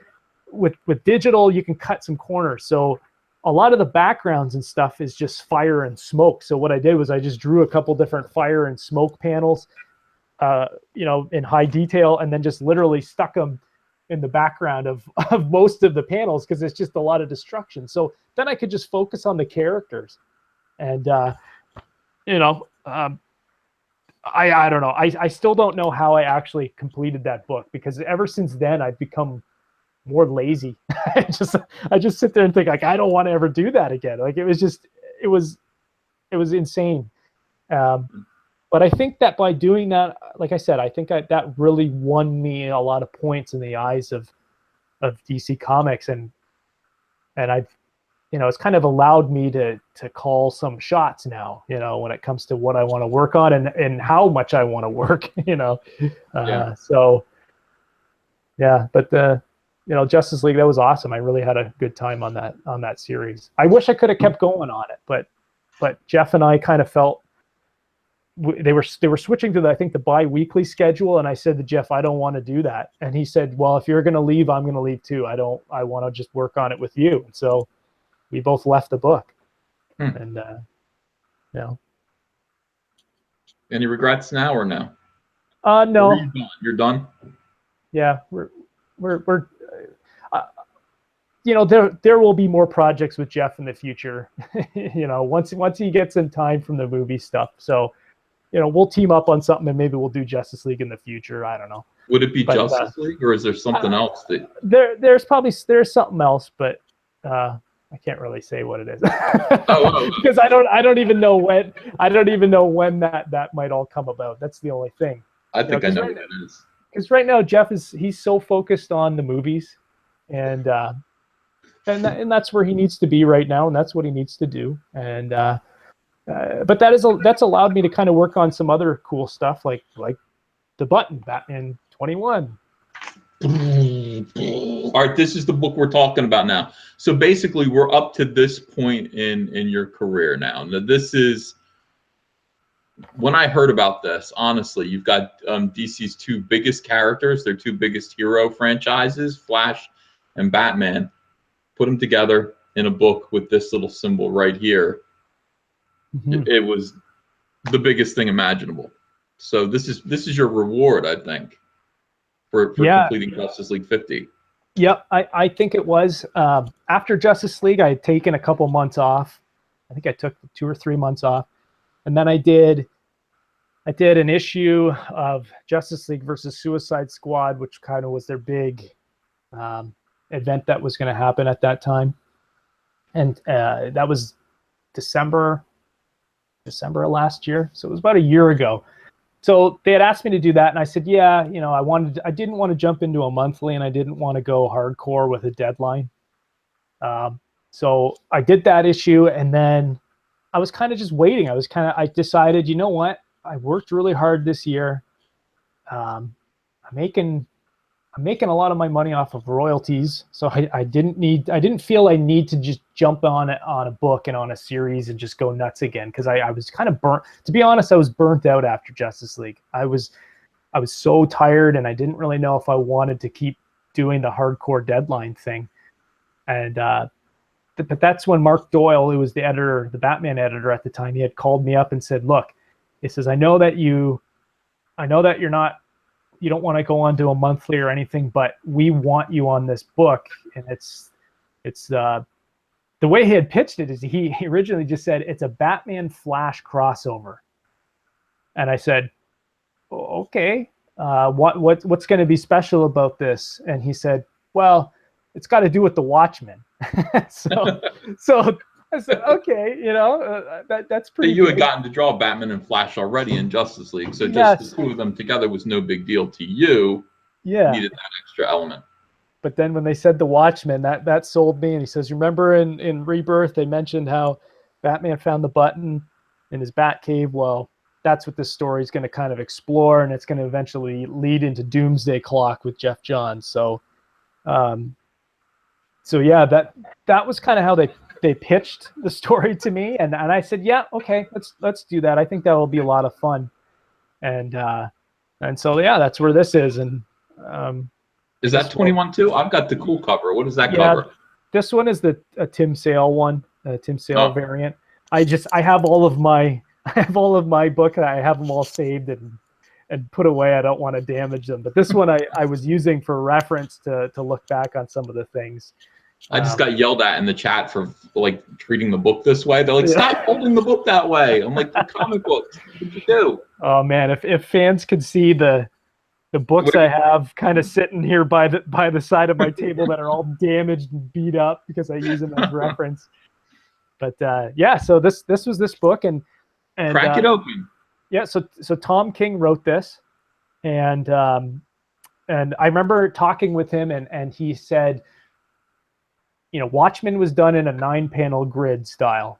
with digital, you can cut some corners. So a lot of the backgrounds and stuff is just fire and smoke. So what I did was I just drew a couple different fire and smoke panels, in high detail, and then just literally stuck them in the background of most of the panels, because it's just a lot of destruction. So then I could just focus on the characters. And, I don't know. I still don't know how I actually completed that book, because ever since then I've become more lazy. I just sit there and think, like, I don't want to ever do that again. Like, it was insane. But I think that by doing that, like I said, I think that really won me a lot of points in the eyes of DC Comics, and I've, it's kind of allowed me to call some shots now, when it comes to what I want to work on and how much I want to work, Yeah. So yeah, but Justice League, that was awesome. I really had a good time on that series. I wish I could have kept going on it, but Jeff and I kind of felt they were switching to the bi-weekly schedule, and I said to Jeff, "I don't want to do that." And he said, "Well, if you're going to leave, I'm going to leave too. I want to just work on it with you." And so we both left the book. And Any regrets now or no? No. You're done? Yeah, we're there will be more projects with Jeff in the future, once he gets in time from the movie stuff. So we'll team up on something and maybe we'll do Justice League in the future. I don't know. Would it be Justice League, or is there something else that there's something else, but I can't really say what it is. Because I don't even know when that might all come about. That's the only thing. I think I know what it is. Because right now Jeff he's so focused on the movies, and that's where he needs to be right now, and that's what he needs to do. And but that's allowed me to kind of work on some other cool stuff like the button Batman 21. All right, this is the book we're talking about now. So basically, we're up to this point in your career now. Now, this is when I heard about this. Honestly, you've got DC's two biggest characters, their two biggest hero franchises, Flash and Batman. Put them together in a book with this little symbol right here. Mm-hmm. It was the biggest thing imaginable. So this is your reward, I think, for completing Justice League 50. Yep, I think it was. After Justice League, I had taken a couple months off. I think I took 2 or 3 months off, and then I did an issue of Justice League versus Suicide Squad, which kind of was their big event that was going to happen at that time, and that was December of last year. So it was about a year ago. So they had asked me to do that, and I said, yeah, I didn't want to jump into a monthly, and I didn't want to go hardcore with a deadline. So I did that issue, and then I was kind of just waiting. I decided, you know what? I worked really hard this year. I'm making a lot of my money off of royalties, so I didn't feel I need to just jump on a book and on a series and just go nuts again, because I was kind of burnt. To be honest, I was burnt out after Justice League. I was so tired, and I didn't really know if I wanted to keep doing the hardcore deadline thing. And but that's when Mark Doyle, who was the editor, the Batman editor at the time, he had called me up and said, "Look," he says, "I know that you don't want to go on to a monthly or anything, but we want you on this book." And it's the way he had pitched it is he originally just said it's a Batman Flash crossover. And I said, okay, what's going to be special about this? And he said, well, it's got to do with the Watchmen. so I said, okay, that's pretty. You had gotten to draw Batman and Flash already in Justice League, so just the two of them together was no big deal to you. Yeah, you needed that extra element. But then when they said the Watchmen, that sold me. And he says, remember in Rebirth they mentioned how Batman found the button in his Batcave? Well, that's what this story is going to kind of explore, and it's going to eventually lead into Doomsday Clock with Jeff Johns. So yeah, that was kind of how they pitched the story to me, and I said, yeah, okay, let's do that. I think that will be a lot of fun. And so yeah, that's where this is. And is that 21 too? I've got the cool cover. What does that cover? This one is a Tim Sale one, Tim Sale variant. I have all of my book, and I have them all saved and put away. I don't want to damage them. But this one I was using for reference to look back on some of the things. I just got yelled at in the chat for like treating the book this way. They're like, stop holding the book that way. I'm like, the comic books. What did you do? Oh man, if fans could see the books I have kind of sitting here by the side of my table that are all damaged and beat up because I use them as reference. But yeah, so this was this book, and crack it open. Yeah, so Tom King wrote this, and I remember talking with him, and he said, Watchmen was done in a 9-panel grid style,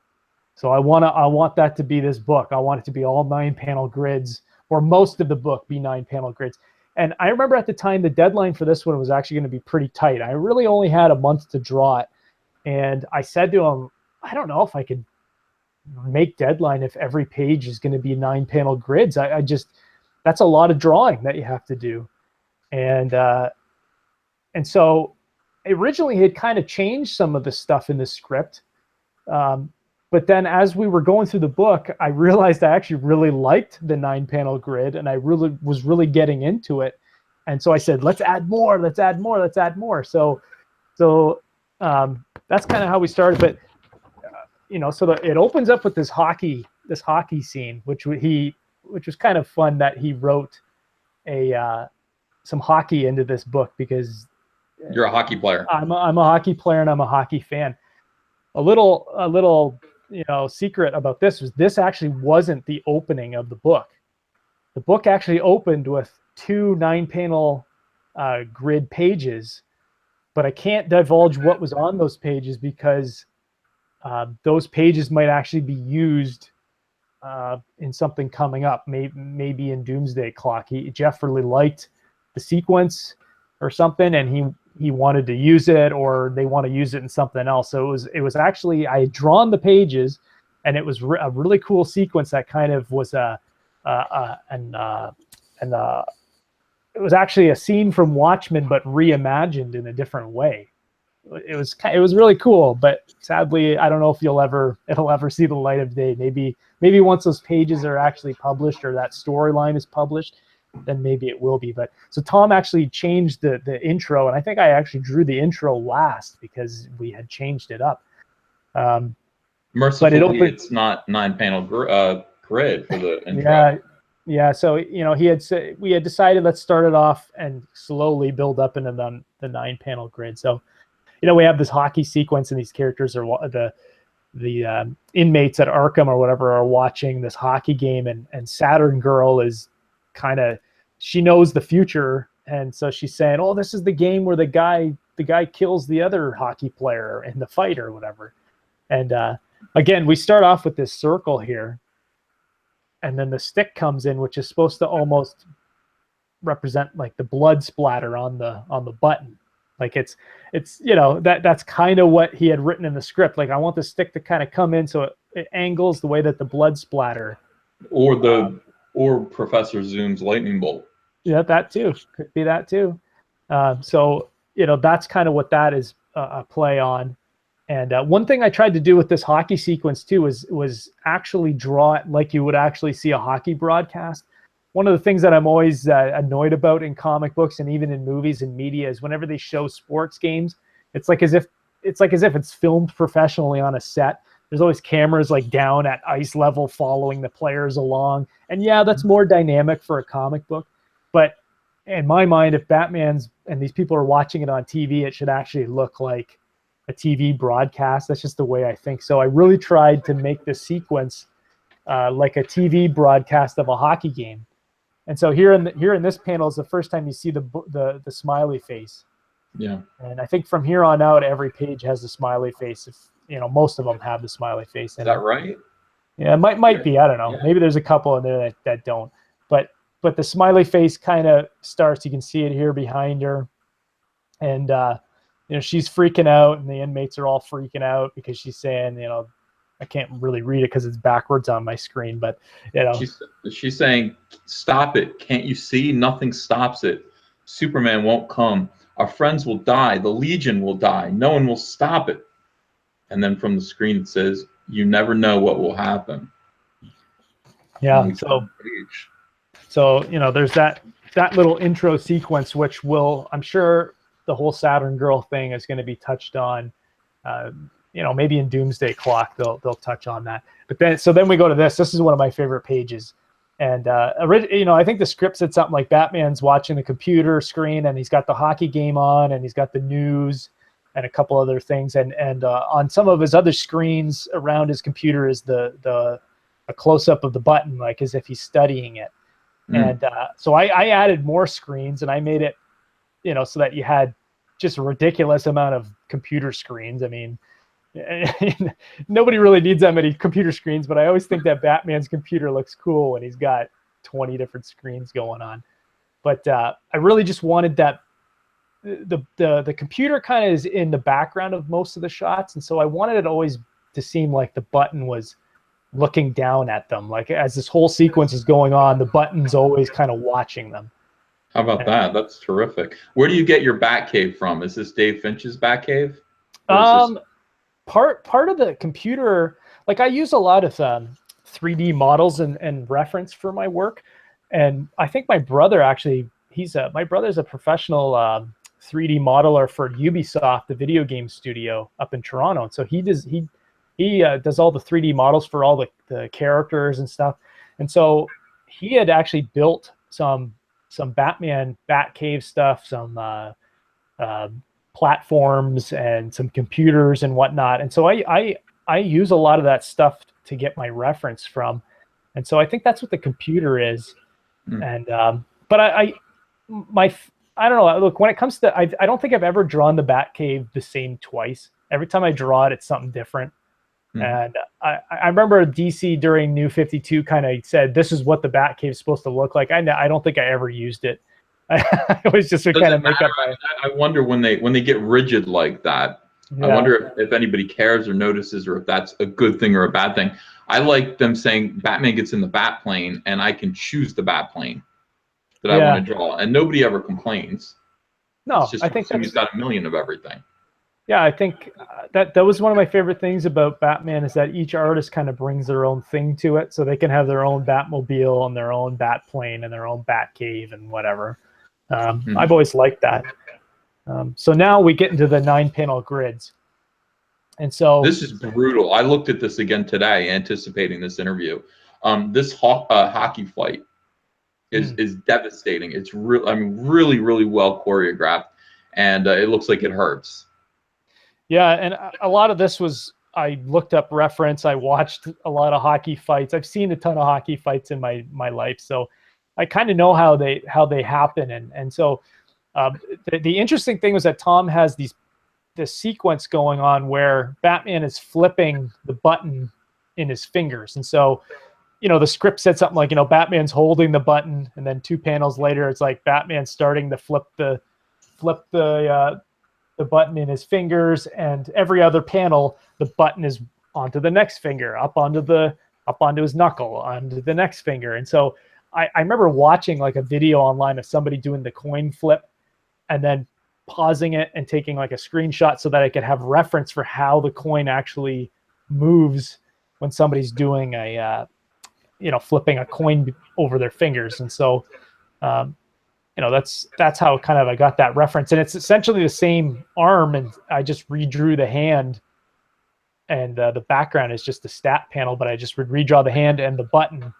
so I want that to be this book. I want it to be all 9-panel grids, or most of the book be 9-panel grids. And I remember at the time the deadline for this one was actually going to be pretty tight. I really only had a month to draw it, and I said to him, I don't know if I could make deadline if every page is going to be 9-panel grids. I just, that's a lot of drawing that you have to do. And so originally he had kind of changed some of the stuff in the script. But then as we were going through the book, I realized I actually really liked the 9-panel grid, and I was really getting into it. And so I said, let's add more, let's add more, let's add more. So that's kind of how we started. But it opens up with this hockey scene, which he which was kind of fun that he wrote some hockey into this book, because you're a hockey player. I'm a hockey player and I'm a hockey fan. A little secret about this was this actually wasn't the opening of the book. The book actually opened with 2 9-panel grid pages, but I can't divulge what was on those pages because those pages might actually be used in something coming up, maybe in Doomsday Clock. Jeff really liked the sequence or something, and he wanted to use it, or they want to use it in something else. So it was actually, I had drawn the pages, and it was a really cool sequence that kind of was it was actually a scene from Watchmen, but reimagined in a different way. It was really cool, but sadly, I don't know if it'll ever see the light of day. Maybe once those pages are actually published, or that storyline is published, then maybe it will be. But so Tom actually changed the intro, and I think I actually drew the intro last because we had changed it up. Mercifully, it's not 9-panel grid for the intro. Yeah. So we had decided, let's start it off and slowly build up into the 9-panel grid. So we have this hockey sequence, and these characters are the inmates at Arkham or whatever are watching this hockey game, and Saturn Girl is she knows the future, and so she's saying, oh, this is the game where the guy kills the other hockey player in the fight or whatever. And again, we start off with this circle here, and then the stick comes in, which is supposed to almost represent like the blood splatter on the button. Like it's that's kind of what he had written in the script. Like, I want the stick to kind of come in so it angles the way that the blood splatter, or Professor Zoom's lightning bolt. Yeah, that too. Could be that too. So that's kind of what that is a play on. And one thing I tried to do with this hockey sequence too was actually draw it like you would actually see a hockey broadcast. One of the things that I'm always annoyed about in comic books and even in movies and media is whenever they show sports games, it's like as if it's filmed professionally on a set. There's always cameras like down at ice level following the players along. And yeah, that's more dynamic for a comic book. But in my mind, if Batman's and these people are watching it on TV, it should actually look like a TV broadcast. That's just the way I think. So I really tried to make this sequence like a TV broadcast of a hockey game. And so here in this panel is the first time you see the smiley face. Yeah. And I think from here on out, every page has a smiley face. If most of them have the smiley face. Is that right? Yeah, it might be. I don't know. Yeah. Maybe there's a couple in there that don't. But the smiley face kind of starts. You can see it here behind her, and she's freaking out, and the inmates are all freaking out because she's saying, I can't really read it because it's backwards on my screen, but she's saying, "Stop it! Can't you see? Nothing stops it. Superman won't come. Our friends will die. The Legion will die. No one will stop it." And then from the screen it says, "You never know what will happen." Yeah. So there's that little intro sequence, which I'm sure the whole Saturn Girl thing is going to be touched on. Maybe in Doomsday Clock they'll touch on that. But then we go to this. This is one of my favorite pages. And I think the script said something like Batman's watching the computer screen, and he's got the hockey game on, and he's got the news and a couple other things. And on some of his other screens around his computer is a close-up of the button, like as if he's studying it. And so I added more screens, and I made it, so that you had just a ridiculous amount of computer screens. I mean, nobody really needs that many computer screens, but I always think that Batman's computer looks cool when he's got 20 different screens going on. But I really just wanted that the computer kind of is in the background of most of the shots, and so I wanted it always to seem like the button was looking down at them. Like as this whole sequence is going on, the button's always kind of watching them. How about that? That's terrific. Where do you get your Batcave from? Is this Dave Finch's Batcave? Part of the computer, like I use a lot of 3D models and reference for my work. And I think my brother actually, my brother's a professional 3D modeler for Ubisoft, the video game studio up in Toronto. And so he does all the 3D models for all the characters and stuff. And so he had actually built some Batman Batcave stuff, some platforms and some computers and whatnot. And so I use a lot of that stuff to get my reference from. And so I think that's what the computer is. And but I don't know. Look, when it comes to, I don't think I've ever drawn the Batcave the same twice. Every time I draw it, it's something different. And I remember DC during New 52 kind of said, this is what the Batcave is supposed to look like. I don't think I ever used it. I was just to kind of make up. I wonder when they get rigid like that. Yeah. I wonder if anybody cares or notices, or if that's a good thing or a bad thing. I like them saying Batman gets in the bat plane and I can choose the bat plane that I want to draw, and nobody ever complains. No, it's just I think he's got a million of everything. Yeah, I think that was one of my favorite things about Batman, is that each artist kind of brings their own thing to it, so they can have their own Batmobile and their own bat plane and their own Batcave and whatever. I've always liked that. So now we get into the 9-panel grids. And so this is brutal. I looked at this again today, anticipating this interview. This hockey fight is devastating. It's real. I mean, really, really well choreographed, and it looks like it hurts. Yeah, and a lot of this was, I looked up reference. I watched a lot of hockey fights. I've seen a ton of hockey fights in my life, so I kind of know how they happen. And so the interesting thing was that Tom has this sequence going on where Batman is flipping the button in his fingers. And so, the script said something like, Batman's holding the button, and then 2 panels later, it's like Batman starting to flip the button in his fingers, and every other panel, the button is onto the next finger, up onto his knuckle, onto the next finger. And so I remember watching like a video online of somebody doing the coin flip, and then pausing it and taking like a screenshot so that I could have reference for how the coin actually moves when somebody's doing a, flipping a coin over their fingers. And so, that's how kind of I got that reference. And it's essentially the same arm, and I just redrew the hand, and the background is just the stat panel, but I just would redraw the hand and the button,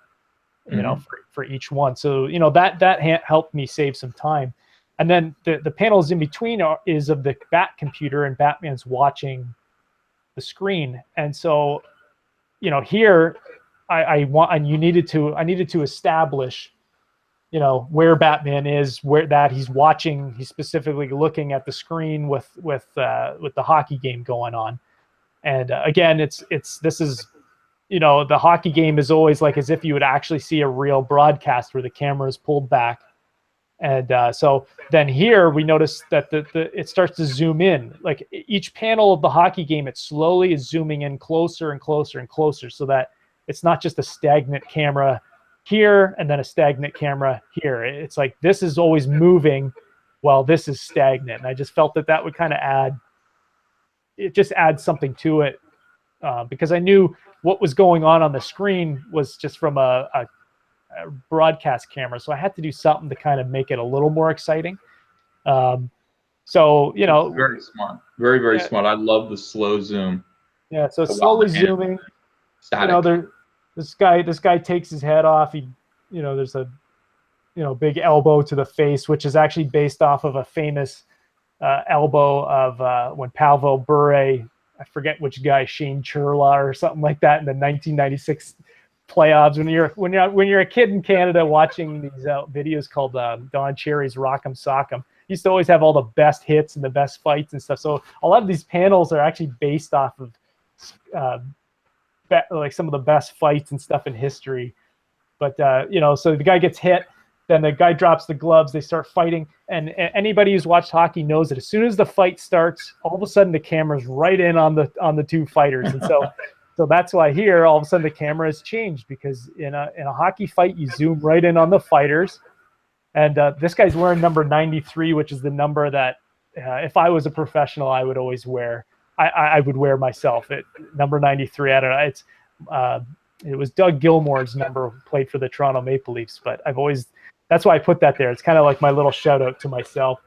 for each one. So, that helped me save some time. And then the panels in between is of the Bat computer, and Batman's watching the screen. And so, here I needed to establish, where Batman is, where that he's watching, he's specifically looking at the screen with the hockey game going on. And again, this is, the hockey game is always like as if you would actually see a real broadcast where the camera is pulled back. And so then here we notice that it starts to zoom in. Like each panel of the hockey game, it slowly is zooming in closer and closer and closer, so that it's not just a stagnant camera here and then a stagnant camera here. It's like this is always moving while this is stagnant. And I just felt that would kind of add something to it, because I knew what was going on the screen was just from a broadcast camera, so I had to do something to kind of make it a little more exciting. So very smart, very smart. I love the slow zoom. Yeah, so slowly zooming. Static. This guy takes his head off. There's a big elbow to the face, which is actually based off of a famous elbow of when Pavel Bure, I forget which guy, Shane Churla or something like that, in the 1996 playoffs. When you're a kid in Canada watching these videos called Don Cherry's Rock'em Sock'em, used to always have all the best hits and the best fights and stuff. So a lot of these panels are actually based off of like some of the best fights and stuff in history. But so the guy gets hit, then the guy drops the gloves, they start fighting, and anybody who's watched hockey knows that as soon as the fight starts, all of a sudden the camera's right in on the 2 fighters. And so so that's why here all of a sudden the camera has changed, because in a hockey fight you zoom right in on the fighters. And this guy's wearing number 93, which is the number that if I was a professional I would always wear. I would wear myself at number 93. I don't know. It was Doug Gilmour's number, played for the Toronto Maple Leafs, but that's why I put that there. It's kind of like my little shout out to myself.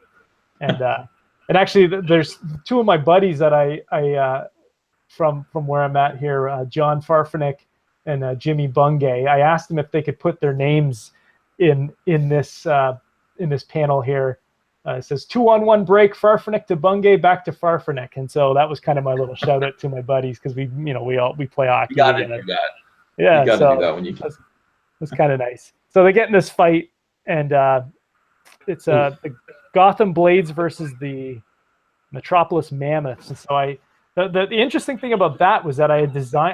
And actually there's 2 of my buddies that I from where I'm at here, John Farfanick and Jimmy Bungay. I asked them if they could put their names in this panel here. It says 2-on-1 break, Farfanick to Bungay, back to Farfanick, and so that was kind of my little shout out to my buddies, because we play hockey. You got to do that. Yeah, you got to do that when you can. That's kind of nice. So they get in this fight, and it's the Gotham Blades versus the Metropolis Mammoths. And so the interesting thing about that was that I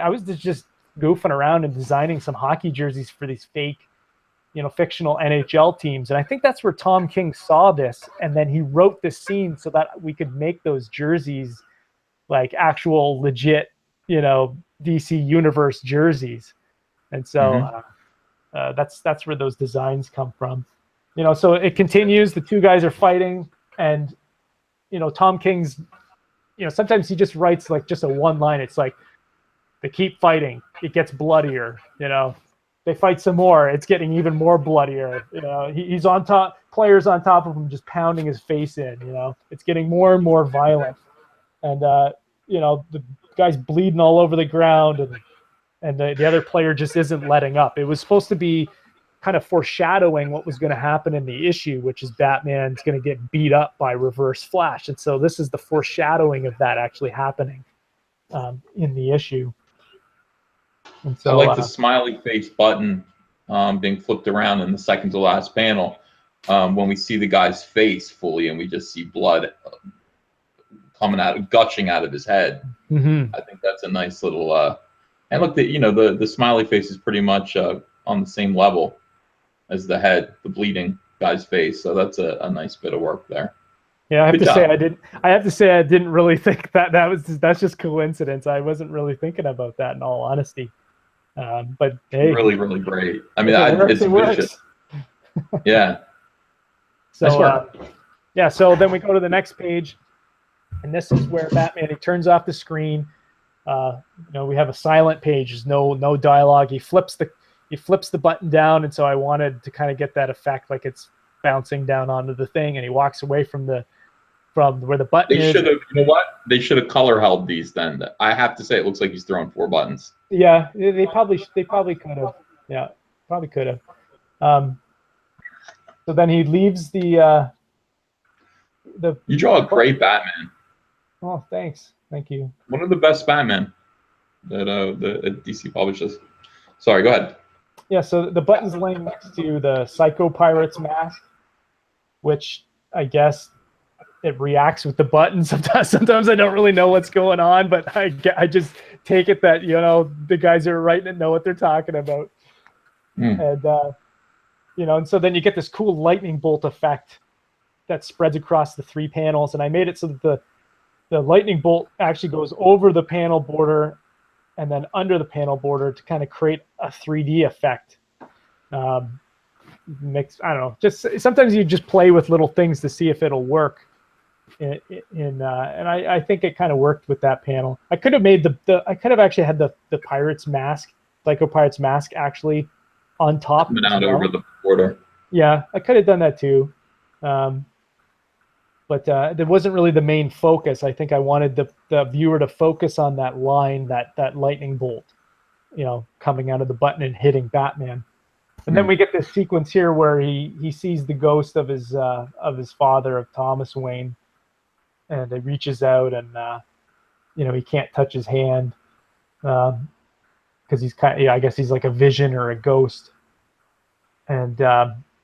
was just goofing around and designing some hockey jerseys for these fake, fictional NHL teams. And I think that's where Tom King saw this, and then he wrote this scene so that we could make those jerseys like actual legit, DC Universe jerseys. And so that's where those designs come from. So it continues. The two guys are fighting, and Tom King's, sometimes he just writes like just a one line. It's like, they keep fighting, it gets bloodier. They fight some more, it's getting even more bloodier. He's on top, players on top of him, just pounding his face in. It's getting more and more violent, and the guy's bleeding all over the ground, and the other player just isn't letting up. It was supposed to be kind of foreshadowing what was going to happen in the issue, which is Batman's going to get beat up by Reverse Flash, and so this is the foreshadowing of that actually happening in the issue. And so, I like the smiley face button being flipped around in the second to last panel when we see the guy's face fully, and we just see blood gushing out of his head. I think that's a nice little. And look, the smiley face is pretty much on the same level as the head, the bleeding guy's face. So that's a nice bit of work there. Yeah, I have to say I didn't really think that's just coincidence. I wasn't really thinking about that, in all honesty. But hey, really, really great. I mean, it's vicious. Yeah. So so then we go to the next page, and this is where Batman, he turns off the screen. We have a silent page. There's no dialogue. He flips the button down, and so I wanted to kind of get that effect, like it's bouncing down onto the thing, and he walks away from where the button is. They should have color held these then. I have to say, it looks like he's throwing 4 buttons. Yeah, they probably could have. Yeah, probably could have. So then he leaves the. You draw a great Batman. Oh, thanks. Thank you. One of the best Batman that the DC publishes. Sorry, go ahead. Yeah, so the button's laying next to the Psycho Pirate's mask, which I guess it reacts with the button. Sometimes I don't really know what's going on, but I just take it that the guys who are writing it know what they're talking about. And and so then you get this cool lightning bolt effect that spreads across the 3 panels, and I made it so that the lightning bolt actually goes over the panel border and then under the panel border to kind of create a 3D effect. I don't know, just sometimes you just play with little things to see if it'll work. And I think it kind of worked with that panel. I could have made I could have actually had the pirate's mask, Psycho Pirate's mask, actually on top. Coming out over the border. Yeah, I could have done that too. But that wasn't really the main focus. I think I wanted the viewer to focus on that line, that lightning bolt, coming out of the button and hitting Batman. And then we get this sequence here where he sees the ghost of his father, of Thomas Wayne, and he reaches out, and he can't touch his hand because he's I guess he's like a vision or a ghost. And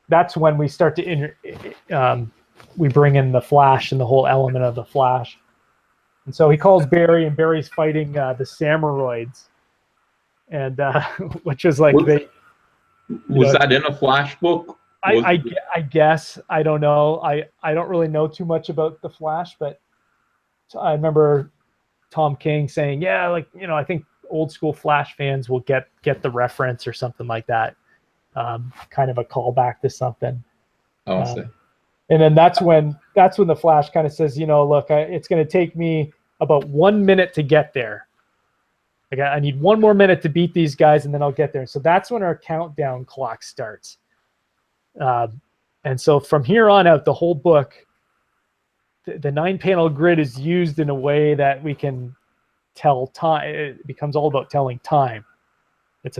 that's when we start to we bring in the Flash and the whole element of the Flash. And so he calls Barry, and Barry's fighting the Samuroids, and which is like was that in a Flash book? I guess. I don't know. I don't really know too much about the Flash, but I remember Tom King saying, yeah, I think old school Flash fans will get the reference or something like that. Kind of a callback to something. Oh, I see. And then that's when the Flash kind of says, look, it's going to take me about 1 minute to get there. I need 1 more minute to beat these guys, and then I'll get there. So that's when our countdown clock starts. And so from here on out, the whole book, the 9-panel grid is used in a way that we can tell time. It becomes all about telling time. it's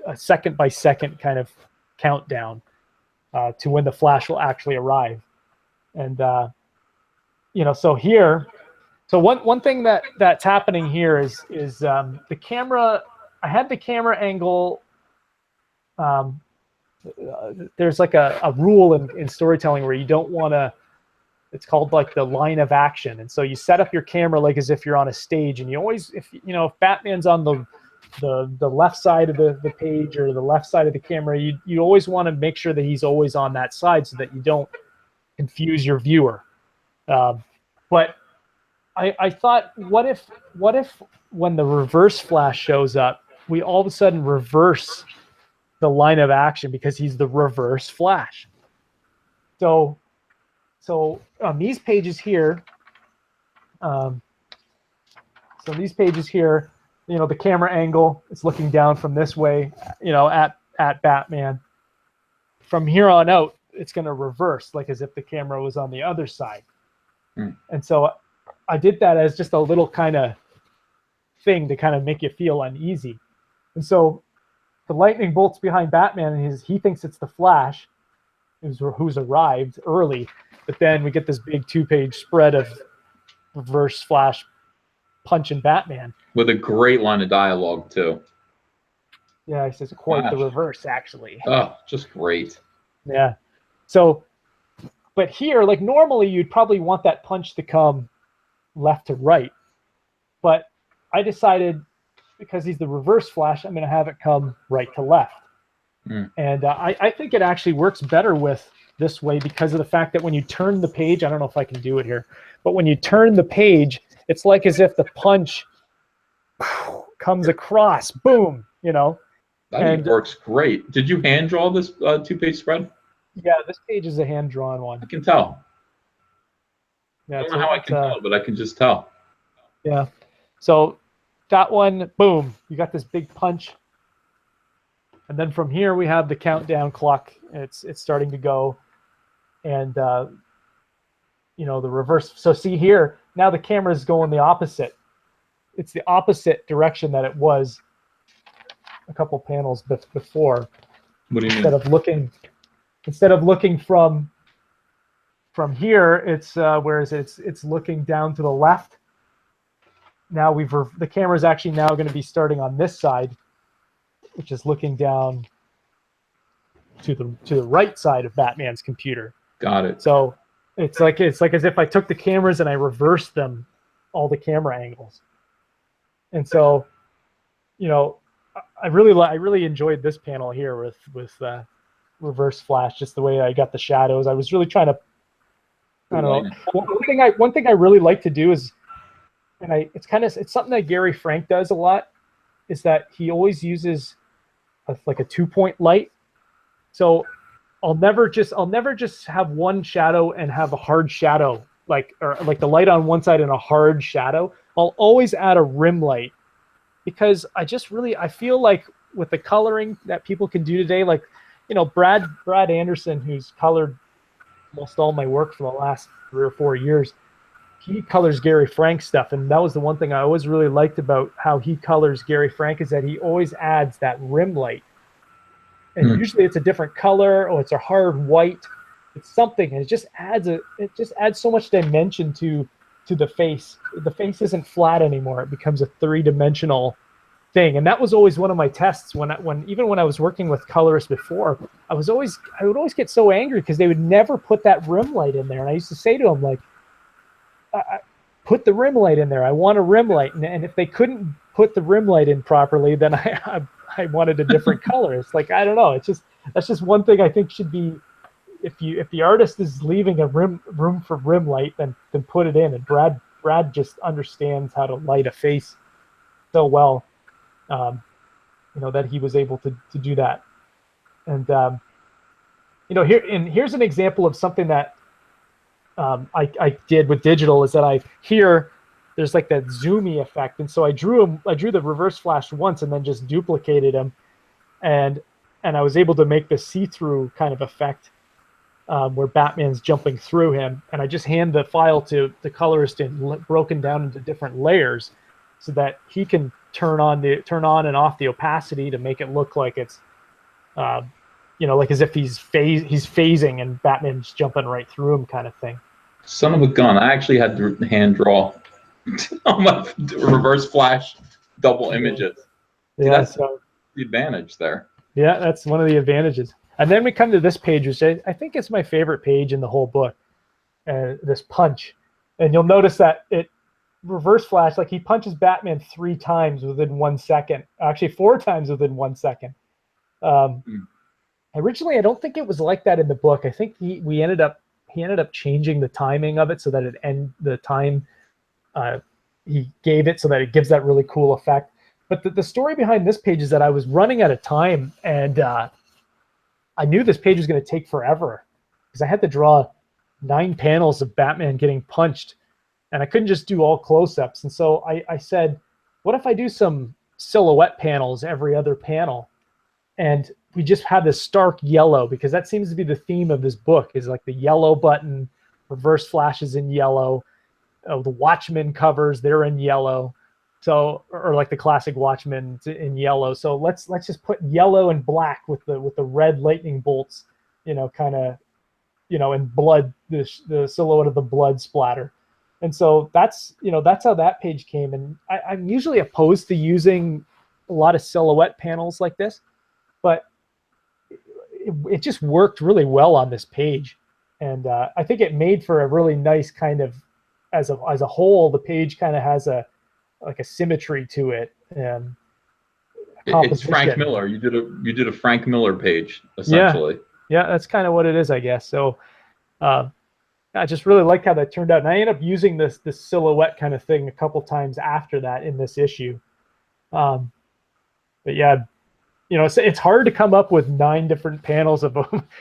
a second by second kind of countdown to when the Flash will actually arrive. And you know, so here, so one thing that's happening here is the camera. I had the camera angle. There's like a rule in storytelling where you don't want to. It's called like the line of action, and so you set up your camera like as if you're on a stage, and you always, if Batman's on the left side of the page or the left side of the camera, you always want to make sure that he's always on that side so that you don't confuse your viewer. But I thought, what if when the Reverse Flash shows up, we all of a sudden reverse the line of action because he's the Reverse Flash. So on these pages here, the camera angle is looking down from this way, at Batman. From here on out, it's going to reverse, like as if the camera was on the other side. And so I did that as just a little kind of thing to kind of make you feel uneasy. And so the lightning bolts behind Batman, and he thinks it's the Flash who's arrived early, but then we get this big 2-page spread of Reverse Flash punching Batman. With a great line of dialogue, too. Yeah, he says quite the reverse, actually. Oh, just great. Yeah. So, but here, like normally you'd probably want that punch to come left to right. But I decided, because he's the Reverse Flash, I'm going to have it come right to left. And I think it actually works better with this way because of the fact that when you turn the page, I don't know if I can do it here, but when you turn the page, it's like as if the punch comes across, boom, That works great. Did you hand draw this 2-page spread? Yeah, this page is a hand-drawn one. I can tell. Yeah, I don't know how I can tell, but I can just tell. Yeah. So that one, boom, you got this big punch. And then from here, we have the countdown clock. It's starting to go. And, the reverse. So see here, now the camera is going the opposite. It's the opposite direction that it was a couple panels before. What do you mean? Instead of looking from here, it's where is it? It's looking down to the left. Now the camera is actually now going to be starting on this side, which is looking down to the right side of Batman's computer. Got it. So it's like as if I took the cameras and I reversed them, all the camera angles. And so, I really enjoyed this panel here with Reverse Flash, just the way I got the shadows. I was really trying to, I don't know. One thing I really like to do is, and it's something that Gary Frank does a lot, is that he always uses like a 2-point light. So I'll never just have one shadow and have a hard shadow, or the light on one side and a hard shadow. I'll always add a rim light, because I feel like with the coloring that people can do today, like, Brad Anderson, who's colored almost all my work for the last 3 or 4 years, he colors Gary Frank stuff. And that was the one thing I always really liked about how he colors Gary Frank, is that he always adds that rim light. And usually it's a different color, or it's a hard white. It's something, and it just adds so much dimension to the face. The face isn't flat anymore. It becomes a 3-dimensional thing. And that was always one of my tests when I was working with colorists before. I would always get so angry because they would never put that rim light in there. And I used to say to them, like, put the rim light in there. I want a rim light. And if they couldn't put the rim light in properly, then I wanted a different color. It's like, I don't know. That's just one thing I think should be, if the artist is leaving a room for rim light, then put it in. And Brad just understands how to light a face so well, that he was able to do that. And here's an example of something that I did with digital, is that there's like that zoomy effect, and so I drew the Reverse Flash once and then just duplicated him, and I was able to make the see-through kind of effect where Batman's jumping through him, and I just hand the file to the colorist and broken down into different layers, so that he can turn on and off the opacity to make it look like it's, like as if he's phasing and Batman's jumping right through him, kind of thing. Son of a gun! I actually had to hand draw on my reverse flash double images. See, Yeah, that's so the advantage there. yeah, that's one of the advantages. And then we come to this page, which I think is my favorite page in the whole book. This punch, and you'll notice that it reverse flash, like he punches Batman 3 times within 1 second, actually 4 times within 1 second. Originally, I don't think it was like that in the book. I think he ended up changing the timing of it so that the time he gave it so that it gives that really cool effect. But the story behind this page is that I was running out of time, and I knew this page was going to take forever because I had to draw 9 panels of Batman getting punched, and I couldn't just do all close-ups. And so I said, what if I do some silhouette panels every other panel? And we just have this stark yellow, because that seems to be the theme of this book, is like the yellow button, reverse flashes in yellow, the Watchmen covers, they're in yellow. So, or like the classic Watchmen in yellow. So let's just put yellow and black with the red lightning bolts, kind of, and blood, the silhouette of the blood splatter. And so that's how that page came. And I'm usually opposed to using a lot of silhouette panels like this, but it just worked really well on this page. And I think it made for a really nice kind of, as a whole, the page kind of has a symmetry to it. And it's Frank Miller. You did a Frank Miller page, essentially. Yeah, that's kind of what it is, I guess. So I just really liked how that turned out. And I ended up using this silhouette kind of thing a couple times after that in this issue. But yeah, it's hard to come up with 9 different panels of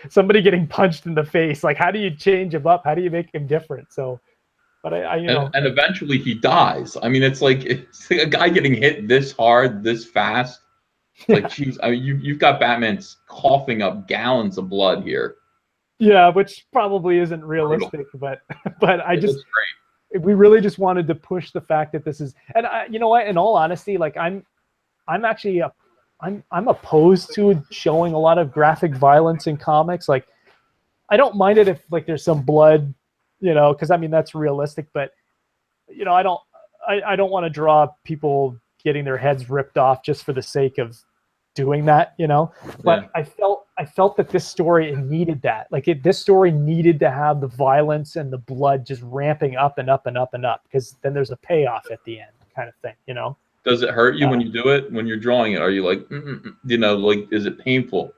somebody getting punched in the face. Like, how do you change him up? How do you make him different? So, but and eventually he dies. I mean, it's like a guy getting hit this hard, this fast. It's like, geez, I mean, you've got Batman coughing up gallons of blood here. Yeah, which probably isn't realistic, but we really just wanted to push the fact that this is, and you know what? In all honesty, like I'm actually I'm opposed to showing a lot of graphic violence in comics. Like, I don't mind it if like there's some blood, because I mean that's realistic. But I don't want to draw people getting their heads ripped off just for the sake of doing that, But yeah. I felt that this story needed that. Like this story needed to have the violence and the blood just ramping up and up and up and up, because then there's a payoff at the end, kind of thing, Does it hurt you when you do it? When you're drawing it, are you like, like, is it painful?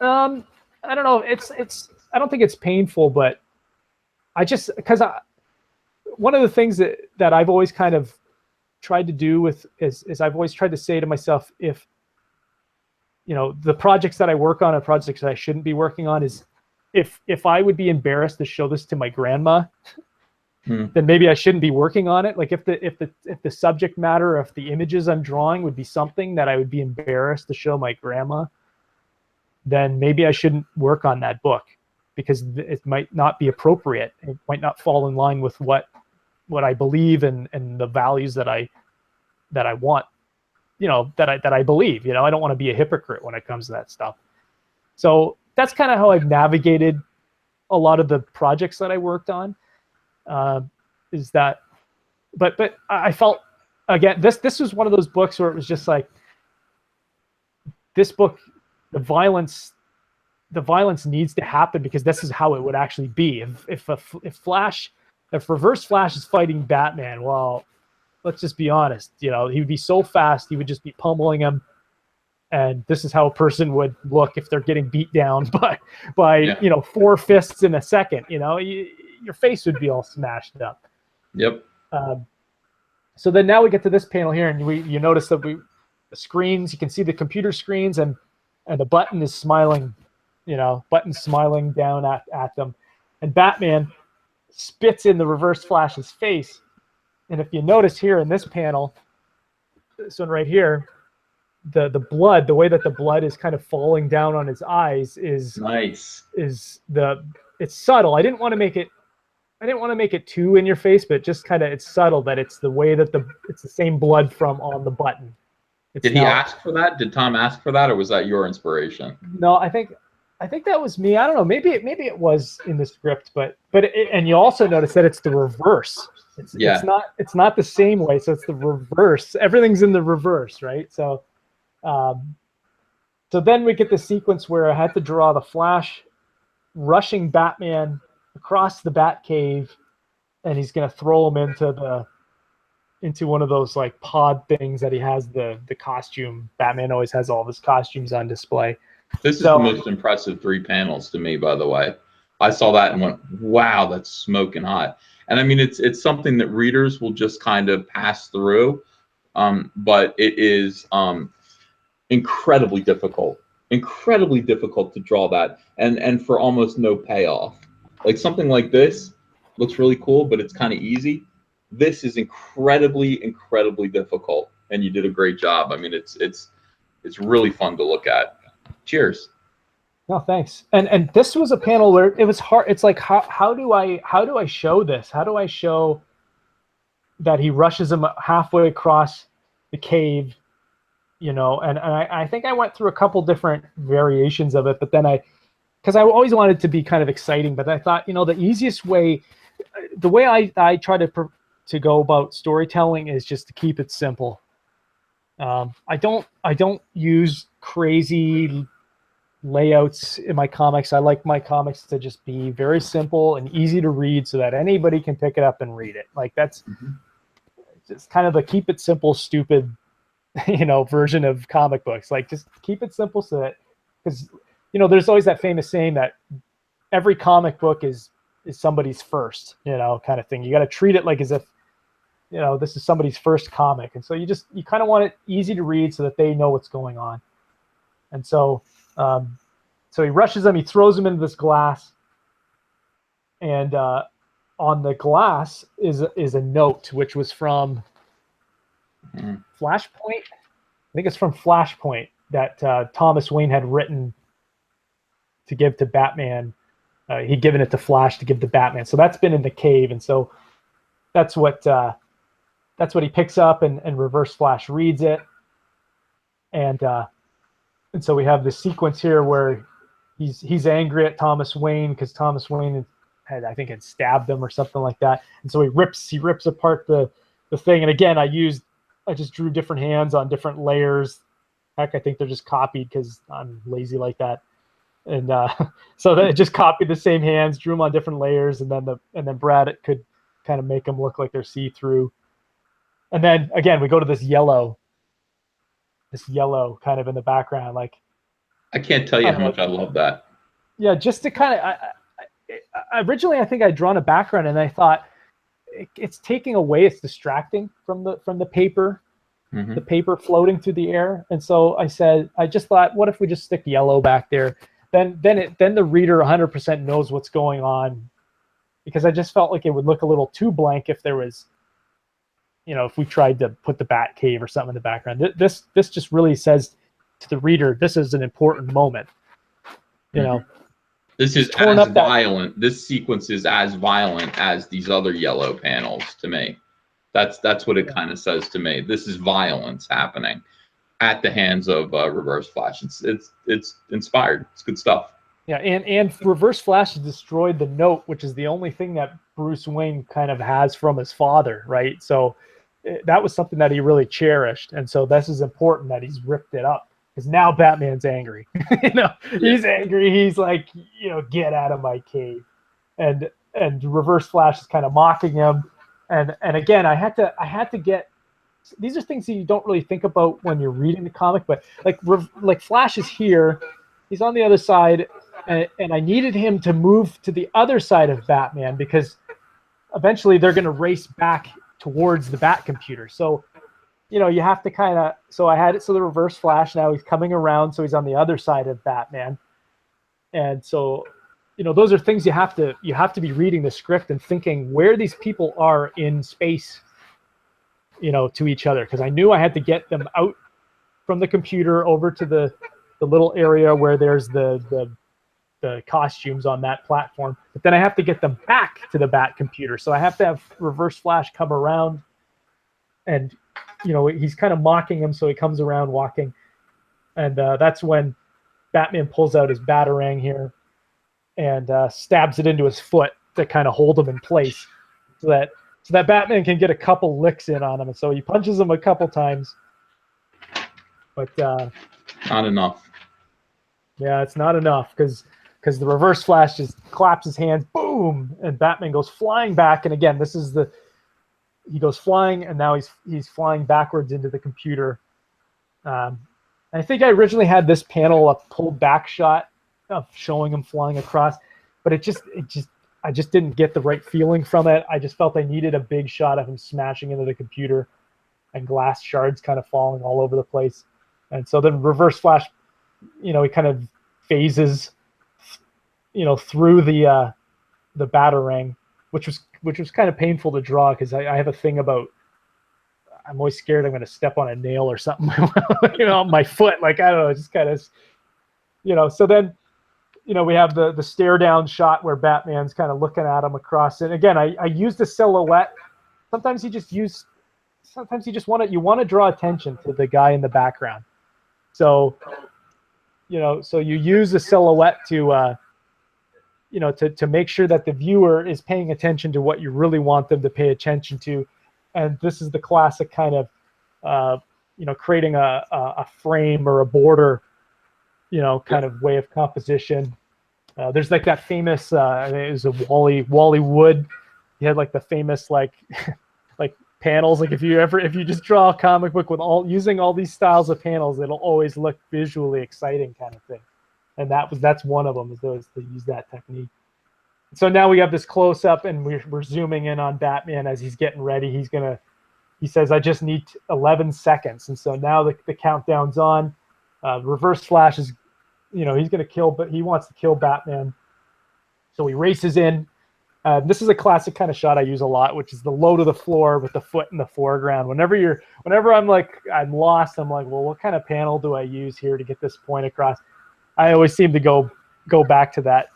I don't know. I don't think it's painful, but because one of the things that I've always kind of tried to do is I've always tried to say to myself, if the projects that I work on are projects that I shouldn't be working on, is if I would be embarrassed to show this to my grandma, then maybe I shouldn't be working on it. Like if the subject matter, if the images I'm drawing would be something that I would be embarrassed to show my grandma, then maybe I shouldn't work on that book, because it might not be appropriate. It might not fall in line with what I believe and the values that I want, that I believe. I don't want to be a hypocrite when it comes to that stuff. So that's kind of how I've navigated a lot of the projects that I worked on. Is that, but I felt, again, this was one of those books where it was just like, this book, the violence needs to happen, because this is how it would actually be. If Reverse Flash is fighting Batman, well, let's just be honest, he would be so fast, he would just be pummeling him. And this is how a person would look if they're getting beat down by 4 fists in a second. Your face would be all smashed up. Yep. So then now we get to this panel here, and you notice that the screens, you can see the computer screens, and the button is smiling, button smiling down at them. And Batman spits in the Reverse Flash's face. And if you notice here in this panel, this one right here, the blood, the way that the blood is kind of falling down on his eyes is nice. It's subtle. I didn't want to make it didn't want to make it too in your face, but just kind of, it's subtle that it's the way that it's the same blood from on the button. Did he ask for that? Did Tom ask for that, or was that your inspiration? No, I think that was me. I don't know. Maybe it was in the script, but and you also notice that it's the reverse. It's not the same way. So it's the reverse. Everything's in the reverse, right? So, so then we get the sequence where I had to draw the Flash rushing Batman across the Batcave, and he's gonna throw him into one of those like pod things that he has the costume. Batman always has all of his costumes on display. This is the most impressive 3 panels to me, by the way. I saw that and went, wow, that's smoking hot. And I mean, it's something that readers will just kind of pass through, but it is incredibly difficult to draw that, and for almost no payoff. Like something like this looks really cool, but it's kind of easy. This is incredibly difficult, and you did a great job. I mean, it's really fun to look at. Cheers. No, thanks. And this was a panel where it was hard. It's like, how do I show this? How do I show that he rushes him halfway across the cave, you know? And I think I went through a couple different variations of it, but then because I always wanted it to be kind of exciting, but I thought, you know, the easiest way, the way I try to go about storytelling is just to keep it simple. I don't use crazy layouts in my comics. I like my comics to just be very simple and easy to read so that anybody can pick it up and read it. Like that's just kind of the keep it simple, stupid, you know, version of comic books. Like just keep it simple so that, because, you know, there's always that famous saying that every comic book is somebody's first, you know, kind of thing. You got to treat it like as if, you know, this is somebody's first comic. And so you kind of want it easy to read so that they know what's going on. And so, so he rushes him, he throws him into this glass, and on the glass is a note, which was from Flashpoint. I think it's from Flashpoint that Thomas Wayne had written to give to Batman. He'd given it to Flash to give to Batman. So that's been in the cave, and so that's what he picks up, and Reverse Flash reads it, and so we have this sequence here where he's angry at Thomas Wayne because Thomas Wayne had stabbed him or something like that, and so he rips apart the thing. And again, I just drew different hands on different layers. Heck, I think they're just copied because I'm lazy like that. And so they just copied the same hands, drew them on different layers, and then Brad could kind of make them look like they're see-through. And then again, we go to this yellow kind of in the background. Like, I can't tell you how much I love that. Yeah, just to kind of, originally I think I'd drawn a background, and I thought it's taking away, it's distracting from the paper, the paper floating through the air. And so I just thought, what if we just stick yellow back there? Then the reader 100% knows what's going on, because I just felt like it would look a little too blank if there was, you know, if we tried to put the Batcave or something in the background. This just really says to the reader, this is an important moment. You know, this is as violent. This sequence is as violent as these other yellow panels to me. That's what it kind of says to me. This is violence happening at the hands of Reverse Flash. It's inspired. It's good stuff. Yeah, and Reverse Flash has destroyed the note, which is the only thing that Bruce Wayne kind of has from his father, right? So that was something that he really cherished, and so this is important that he's ripped it up, because now Batman's angry. You know, he's angry. He's like, you know, get out of my cave, and Reverse Flash is kind of mocking him, and again, I had to get. These are things that you don't really think about when you're reading the comic, but like Flash is here, he's on the other side, and I needed him to move to the other side of Batman, because eventually they're going to race back towards the Bat computer. So, you know, you have to kind of, so I had it so the Reverse Flash, now he's coming around, so he's on the other side of Batman. And so, you know, those are things you have to be reading the script and thinking where these people are in space, you know, to each other, because I knew I had to get them out from the computer over to the little area where there's the the costumes on that platform. But then I have to get them back to the Bat computer. So I have to have Reverse Flash come around, and he's kind of mocking him, so he comes around walking, and that's when Batman pulls out his Batarang here and stabs it into his foot to kind of hold him in place, so that Batman can get a couple licks in on him. And so he punches him a couple times, but not enough. Yeah, it's not enough because the Reverse Flash just claps his hands, boom, and Batman goes flying back. And again, he goes flying, and now he's flying backwards into the computer. I think I originally had this panel a pulled back shot of showing him flying across, but I just didn't get the right feeling from it. I just felt I needed a big shot of him smashing into the computer and glass shards kind of falling all over the place. And so then Reverse Flash, he kind of phases, through the Batarang, which was kind of painful to draw because I have a thing about, I'm always scared I'm going to step on a nail or something, on my foot. Like, I don't know, just kind of, so then, we have the stare down shot where Batman's kind of looking at him across. And again, I use the silhouette. Sometimes you want to draw attention to the guy in the background. So, so you use the silhouette to, to make sure that the viewer is paying attention to what you really want them to pay attention to. And this is the classic kind of, creating a frame or a border, kind of way of composition. There's like that famous, I think it was a Wally Wood. He had like the famous like panels. Like if you just draw a comic book with using all these styles of panels, it'll always look visually exciting kind of thing. And that's one of them, is those to use that technique. So now we have this close up, and we're zooming in on Batman as he's getting ready. He says, I just need 11 seconds. And so now the countdown's on. Reverse Flash is, he's going to kill, but he wants to kill Batman. So he races in. This is a classic kind of shot I use a lot, which is the low to the floor with the foot in the foreground. Whenever I'm lost, I'm like, well, what kind of panel do I use here to get this point across? I always seem to go back to that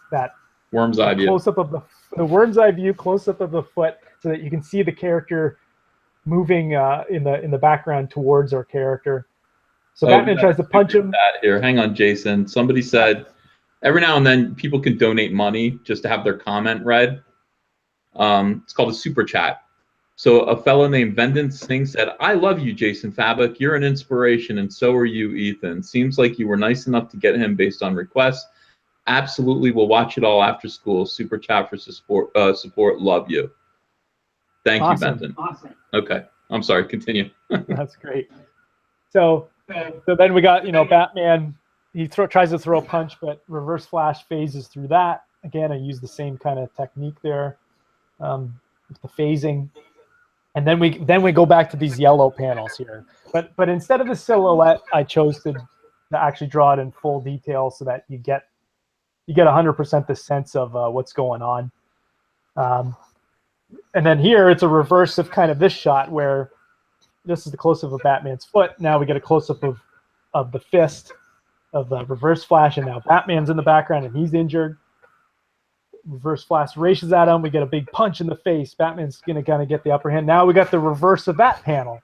worm's eye view. Close up of the worm's eye view, close up of the foot, so that you can see the character moving in the background towards our character. So Batman tries to punch him. Here, hang on, Jason. Somebody said every now and then people can donate money just to have their comment read. It's called a super chat. So a fellow named Vendon Singh said, I love you, Jason Fabok. You're an inspiration, and so are you, Ethan. Seems like you were nice enough to get him based on requests. Absolutely, we'll watch it all after school. Super chat for support. Love you. Thank you, Benton. Awesome. Okay, I'm sorry. Continue. That's great. So then we got Batman. He tries to throw a punch, but Reverse Flash phases through that. Again, I use the same kind of technique there with the phasing. And then we go back to these yellow panels here. But instead of the silhouette, I chose to actually draw it in full detail so that you get 100% the sense of what's going on. And then here it's a reverse of kind of this shot where this is the close-up of Batman's foot. Now we get a close-up of the fist of Reverse Flash, and now Batman's in the background and he's injured. Reverse Flash races at him. We get a big punch in the face. Batman's going to kind of get the upper hand. Now we got the reverse of that panel.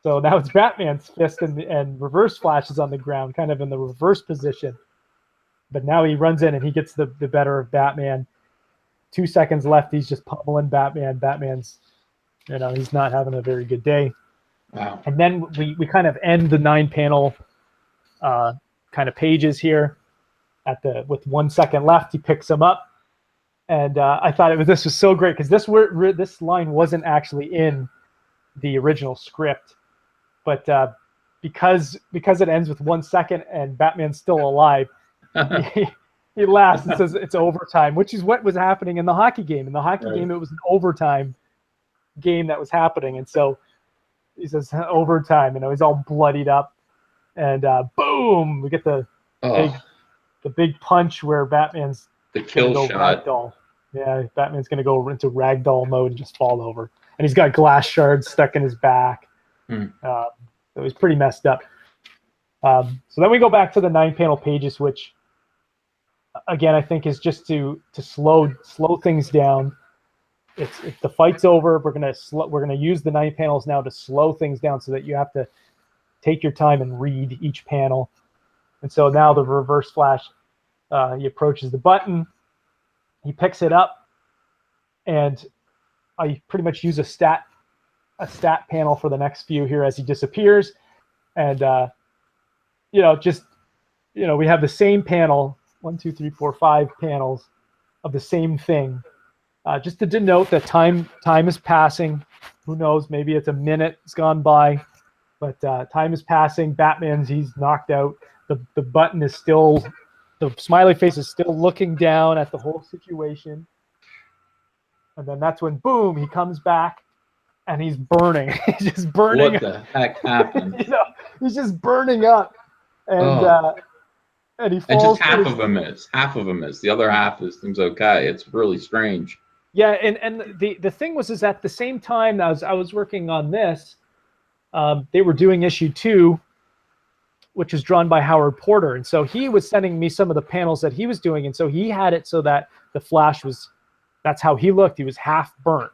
So now it's Batman's fist and Reverse Flash is on the ground, kind of in the reverse position. But now he runs in and he gets the better of Batman. 2 seconds left. He's just pummeling Batman. Batman's, he's not having a very good day. Wow. And then we kind of end the 9-panel kind of pages here with 1 second left. He picks him up. And I thought this was so great because this line wasn't actually in the original script, but because it ends with 1 second and Batman's still alive, he laughs and says it's overtime, which is what was happening in the hockey game. In the hockey game, it was an overtime game that was happening, and so he says overtime. He's all bloodied up, and boom, we get the big punch where Batman's the kill shot. Ragdoll. Yeah, Batman's going to go into ragdoll mode and just fall over. And he's got glass shards stuck in his back. So he's pretty messed up. So then we go back to the 9-panel pages, which again, I think is just to slow things down. It's if the fight's over, we're gonna use the 9 panels now to slow things down so that you have to take your time and read each panel. And so now the reverse flash, he approaches the button, he picks it up, and I pretty much use a stat panel for the next few here as he disappears. And you know, just, you know, we have the same panel, 1, 2, 3, 4, 5 panels of the same thing, just to denote that time is passing. Who knows? Maybe it's a minute has gone by, but time is passing. He's knocked out. The button is still, the smiley face is still looking down at the whole situation. And then that's when, boom, he comes back and he's burning. He's just burning. What the heck happened? You know, he's just burning up. And and he falls. And just half of him is. The other half seems okay. It's really strange. Yeah, and the thing was, is at the same time as I was working on this, they were doing issue 2, which is drawn by Howard Porter, and so he was sending me some of the panels that he was doing, and so he had it so that the Flash was, that's how he looked. He was half burnt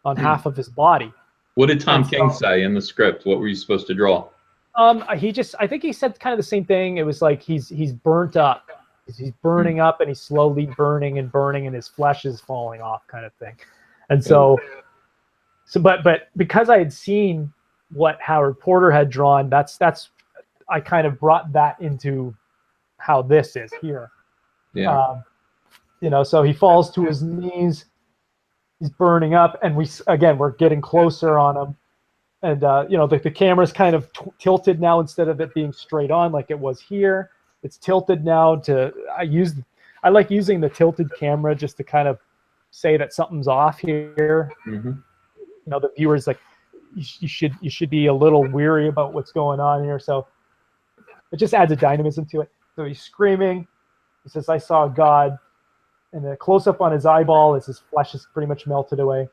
on half of his body. What did Tom King say in the script? What were you supposed to draw? I think he said kind of the same thing. It was like he's burnt up. He's burning up, and he's slowly burning, and his flesh is falling off, kind of thing. And but because I had seen what Howard Porter had drawn, that's I kind of brought that into how this is here. Yeah. You know, so he falls to his knees. He's burning up, and we're getting closer on him. And you know, the camera's kind of tilted now, instead of it being straight on like it was here. It's tilted now to, I like using the tilted camera just to kind of say that something's off here. Mm-hmm. You know, the viewer's like, you should be a little weary about what's going on here. So it just adds a dynamism to it. So he's screaming. He says, "I saw God," and the close up on his eyeball as his flesh is pretty much melted away.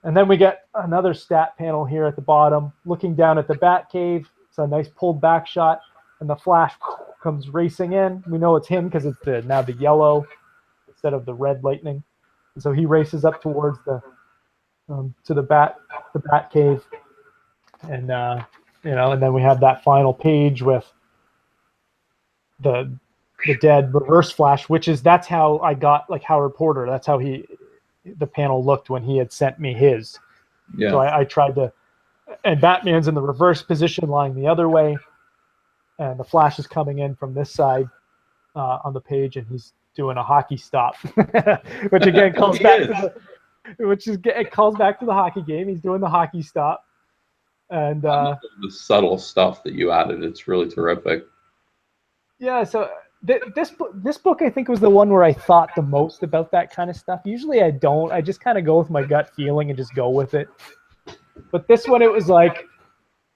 And then we get another stat panel here at the bottom, looking down at the Batcave. It's a nice pulled back shot, and the Flash comes racing in. We know it's him because it's now the yellow instead of the red lightning. And so he races up towards the to the Batcave, and you know, and then we have that final page with the dead reverse Flash, that's how I got like Howard Porter. That's how the panel looked when he had sent me his. Yeah. So I tried to, and Batman's in the reverse position, lying the other way, and the Flash is coming in from this side on the page, and he's doing a hockey stop, which again calls back to it calls back to the hockey game. He's doing the hockey stop, and the subtle stuff that you added, it's really terrific. Yeah. So this book I think was the one where I thought the most about that kind of stuff. Usually I don't. I just kind of go with my gut feeling and just go with it. But this one, it was like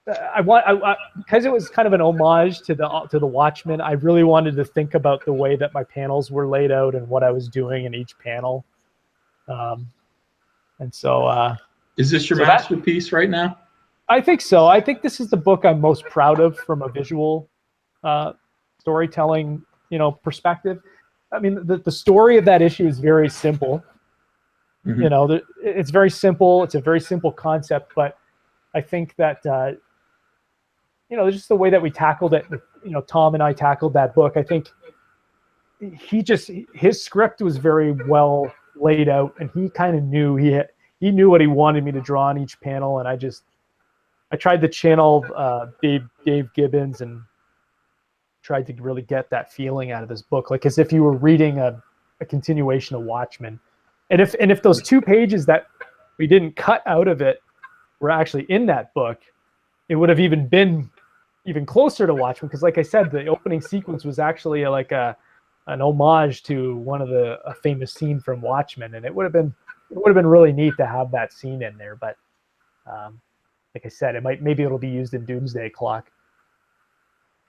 I because it was kind of an homage to the Watchmen. I really wanted to think about the way that my panels were laid out and what I was doing in each panel. And so is this your masterpiece right now? I think so. I think this is the book I'm most proud of from a visual storytelling, you know, perspective. I mean, the story of that issue is very simple. Mm-hmm. You know, it's very simple. It's a very simple concept, but I think that you know, just the way that we tackled it, you know, Tom and I tackled that book. I think his script was very well laid out, and he kind of knew he knew what he wanted me to draw on each panel, and I tried to channel Dave Gibbons and tried to really get that feeling out of this book, like as if you were reading a continuation of Watchmen. And if those 2 pages that we didn't cut out of it were actually in that book, it would have even been even closer to Watchmen, because like I said, the opening sequence was actually like an homage to one of a famous scene from Watchmen, and it would have been really neat to have that scene in there. But like I said, maybe it'll be used in Doomsday Clock.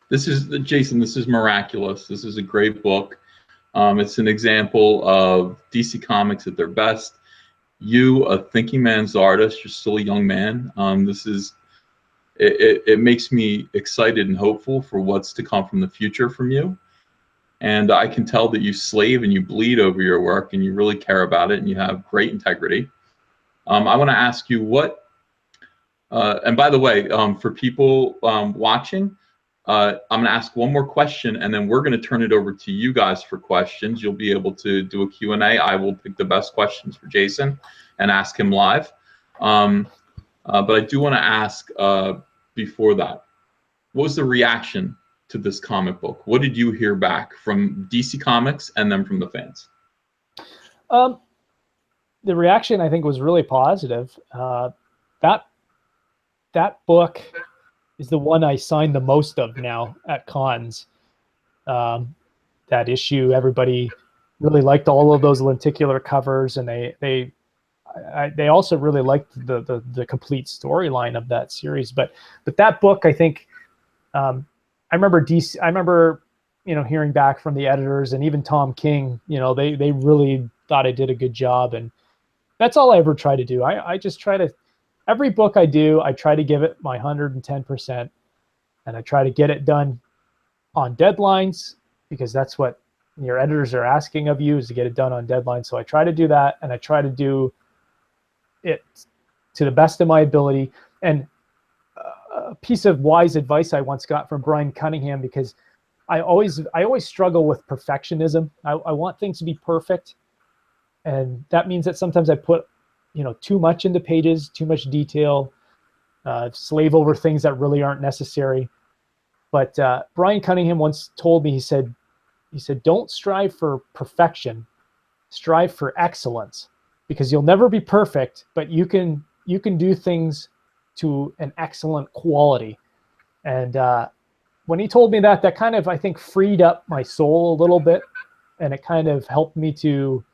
This is Jason. This is miraculous. This is a great book. It's an example of DC Comics at their best. You, a thinking man's artist, you're still a young man. It makes me excited and hopeful for what's to come from the future from you. And I can tell that you slave and you bleed over your work and you really care about it and you have great integrity. I want to ask you what, and by the way, for people watching, I'm going to ask one more question, and then we're going to turn it over to you guys for questions. You'll be able to do a Q&A. I will pick the best questions for Jason and ask him live. But I do want to ask before that, what was the reaction to this comic book? What did you hear back from DC Comics and then from the fans? The reaction, I think, was really positive. That book is the one I signed the most of now at cons. That issue, everybody really liked all of those lenticular covers, and they also really liked the complete storyline of that series. But that book, I think, I remember hearing back from the editors and even Tom King. They really thought I did a good job, and that's all I ever try to do. I just try to, every book I do, I try to give it my 110%, and I try to get it done on deadlines, because that's what your editors are asking of you, is to get it done on deadline. So I try to do that, and I try to do it to the best of my ability. And a piece of wise advice I once got from Brian Cunningham, because I always struggle with perfectionism. I want things to be perfect. And that means that sometimes I put, too much into pages, too much detail, slave over things that really aren't necessary. But Brian Cunningham once told me, he said, don't strive for perfection, strive for excellence, because you'll never be perfect, but you can do things to an excellent quality. And when he told me that, that kind of, I think, freed up my soul a little bit, and it kind of helped me to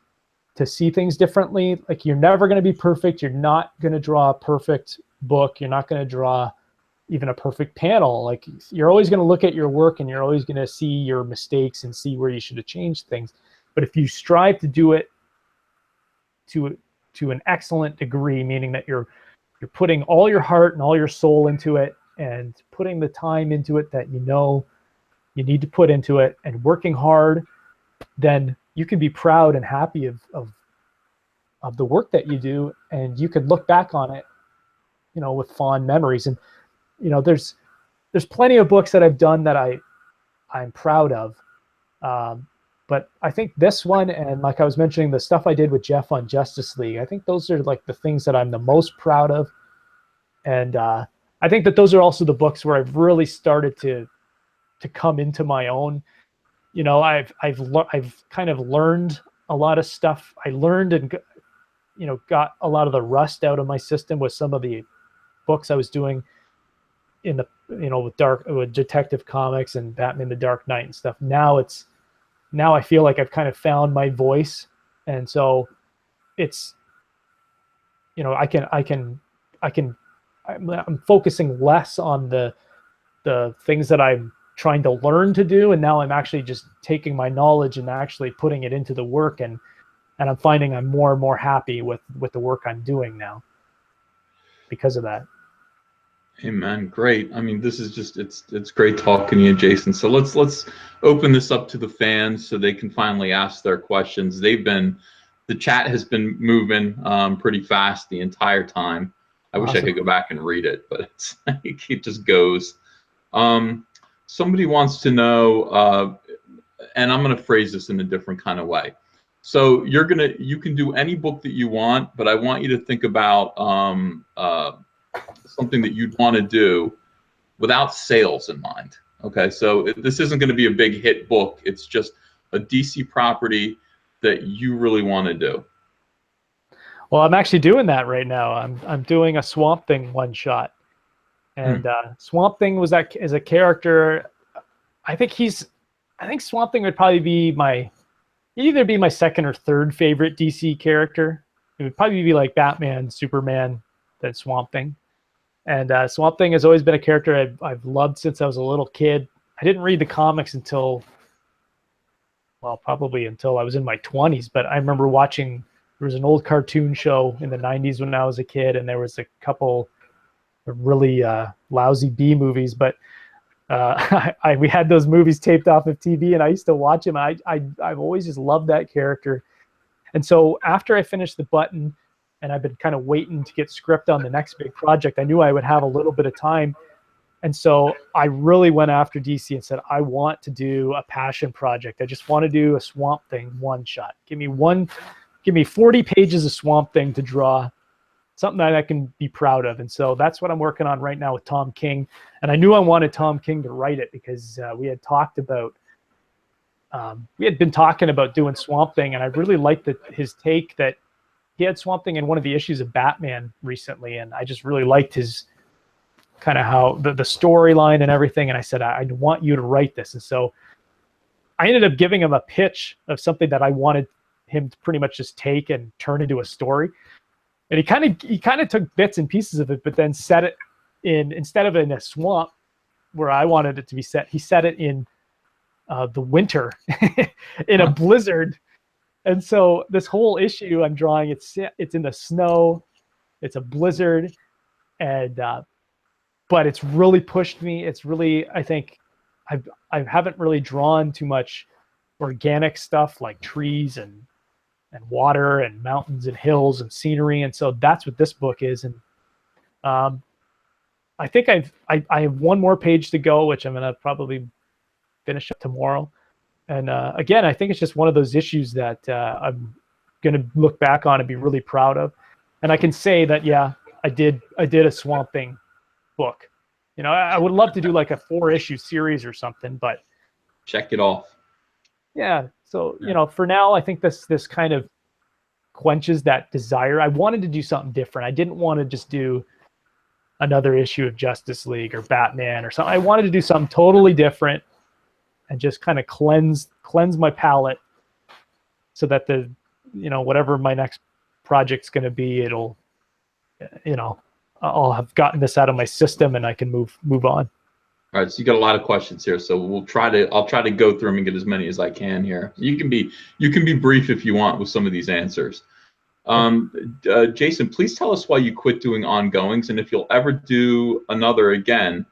see things differently. Like, you're never going to be perfect. You're not going to draw a perfect book. You're not going to draw even a perfect panel. Like, you're always going to look at your work, and you're always going to see your mistakes and see where you should have changed things. But if you strive to do it to an excellent degree, meaning that you're putting all your heart and all your soul into it, and putting the time into it that you need to put into it, and working hard, then you can be proud and happy of the work that you do, and you can look back on it, with fond memories. And there's plenty of books that I've done that I'm proud of, but I think this one, and like I was mentioning, the stuff I did with Jeff on Justice League, I think those are like the things that I'm the most proud of. And I think that those are also the books where I've really started to come into my own. I've kind of learned a lot of stuff. I learned and got a lot of the rust out of my system with some of the books I was doing in the with Detective Comics and Batman the Dark Knight and stuff. Now I feel like I've kind of found my voice, and so it's I'm focusing less on the things that I'm trying to learn to do, and now I'm actually just taking my knowledge and actually putting it into the work, and I'm finding I'm more and more happy with the work I'm doing now because of that. Amen. Great. I mean, this is just, it's great talking to you, Jason. So let's open this up to the fans so they can finally ask their questions. The chat has been moving pretty fast the entire time. I wish I could go back and read it, but it just goes. Somebody wants to know, and I'm going to phrase this in a different kind of way. So you can do any book that you want, but I want you to think about something that you'd want to do without sales in mind. Okay, so this isn't going to be a big hit book. It's just a DC property that you really want to do. Well, I'm actually doing that right now. I'm doing a Swamp Thing one shot, and Swamp Thing is a character. I think Swamp Thing would probably be either be my second or third favorite DC character. It would probably be like Batman, Superman, then Swamp Thing. And Swamp Thing has always been a character I've loved since I was a little kid. I didn't read the comics probably until I was in my 20s. But I remember watching, there was an old cartoon show in the 90s when I was a kid, and there was a couple of really lousy B movies. But We had those movies taped off of TV, and I used to watch them. I've always just loved that character. And so after I finished the Button, and I've been kind of waiting to get script on the next big project, I knew I would have a little bit of time. And so I really went after DC and said, I want to do a passion project. I just want to do a Swamp Thing one shot. Give me 40 pages of Swamp Thing to draw, something that I can be proud of. And so that's what I'm working on right now with Tom King. And I knew I wanted Tom King to write it because we had been talking about doing Swamp Thing, and I really liked his take that he had Swamp Thing in one of the issues of Batman recently, and I just really liked his kind of how the storyline and everything. And I said, I want you to write this. And so I ended up giving him a pitch of something that I wanted him to pretty much just take and turn into a story. And he kind of took bits and pieces of it, but then set it in, instead of in a swamp where I wanted it to be set, he set it in the winter in a blizzard. And so this whole issue I'm drawing, it's in the snow, it's a blizzard, and but it's really pushed me. It's really, I think I haven't really drawn too much organic stuff like trees and water and mountains and hills and scenery. And so that's what this book is. And I think I have one more page to go, which I'm going to probably finish up tomorrow. And again, I think it's just one of those issues that I'm going to look back on and be really proud of. And I can say that, yeah, I did a Swamp Thing book. You know, I would love to do like a 4-issue series or something, but check it off. Yeah. So, you know, for now, I think this kind of quenches that desire. I wanted to do something different. I didn't want to just do another issue of Justice League or Batman or something. I wanted to do something totally different and just kind of cleanse my palette so that whatever my next project's going to be, it'll, I'll have gotten this out of my system and I can move on. All right, so you got a lot of questions here, so I'll try to go through them and get as many as I can here. You can be brief if you want with some of these answers. Jason, please tell us why you quit doing ongoings and if you'll ever do another again.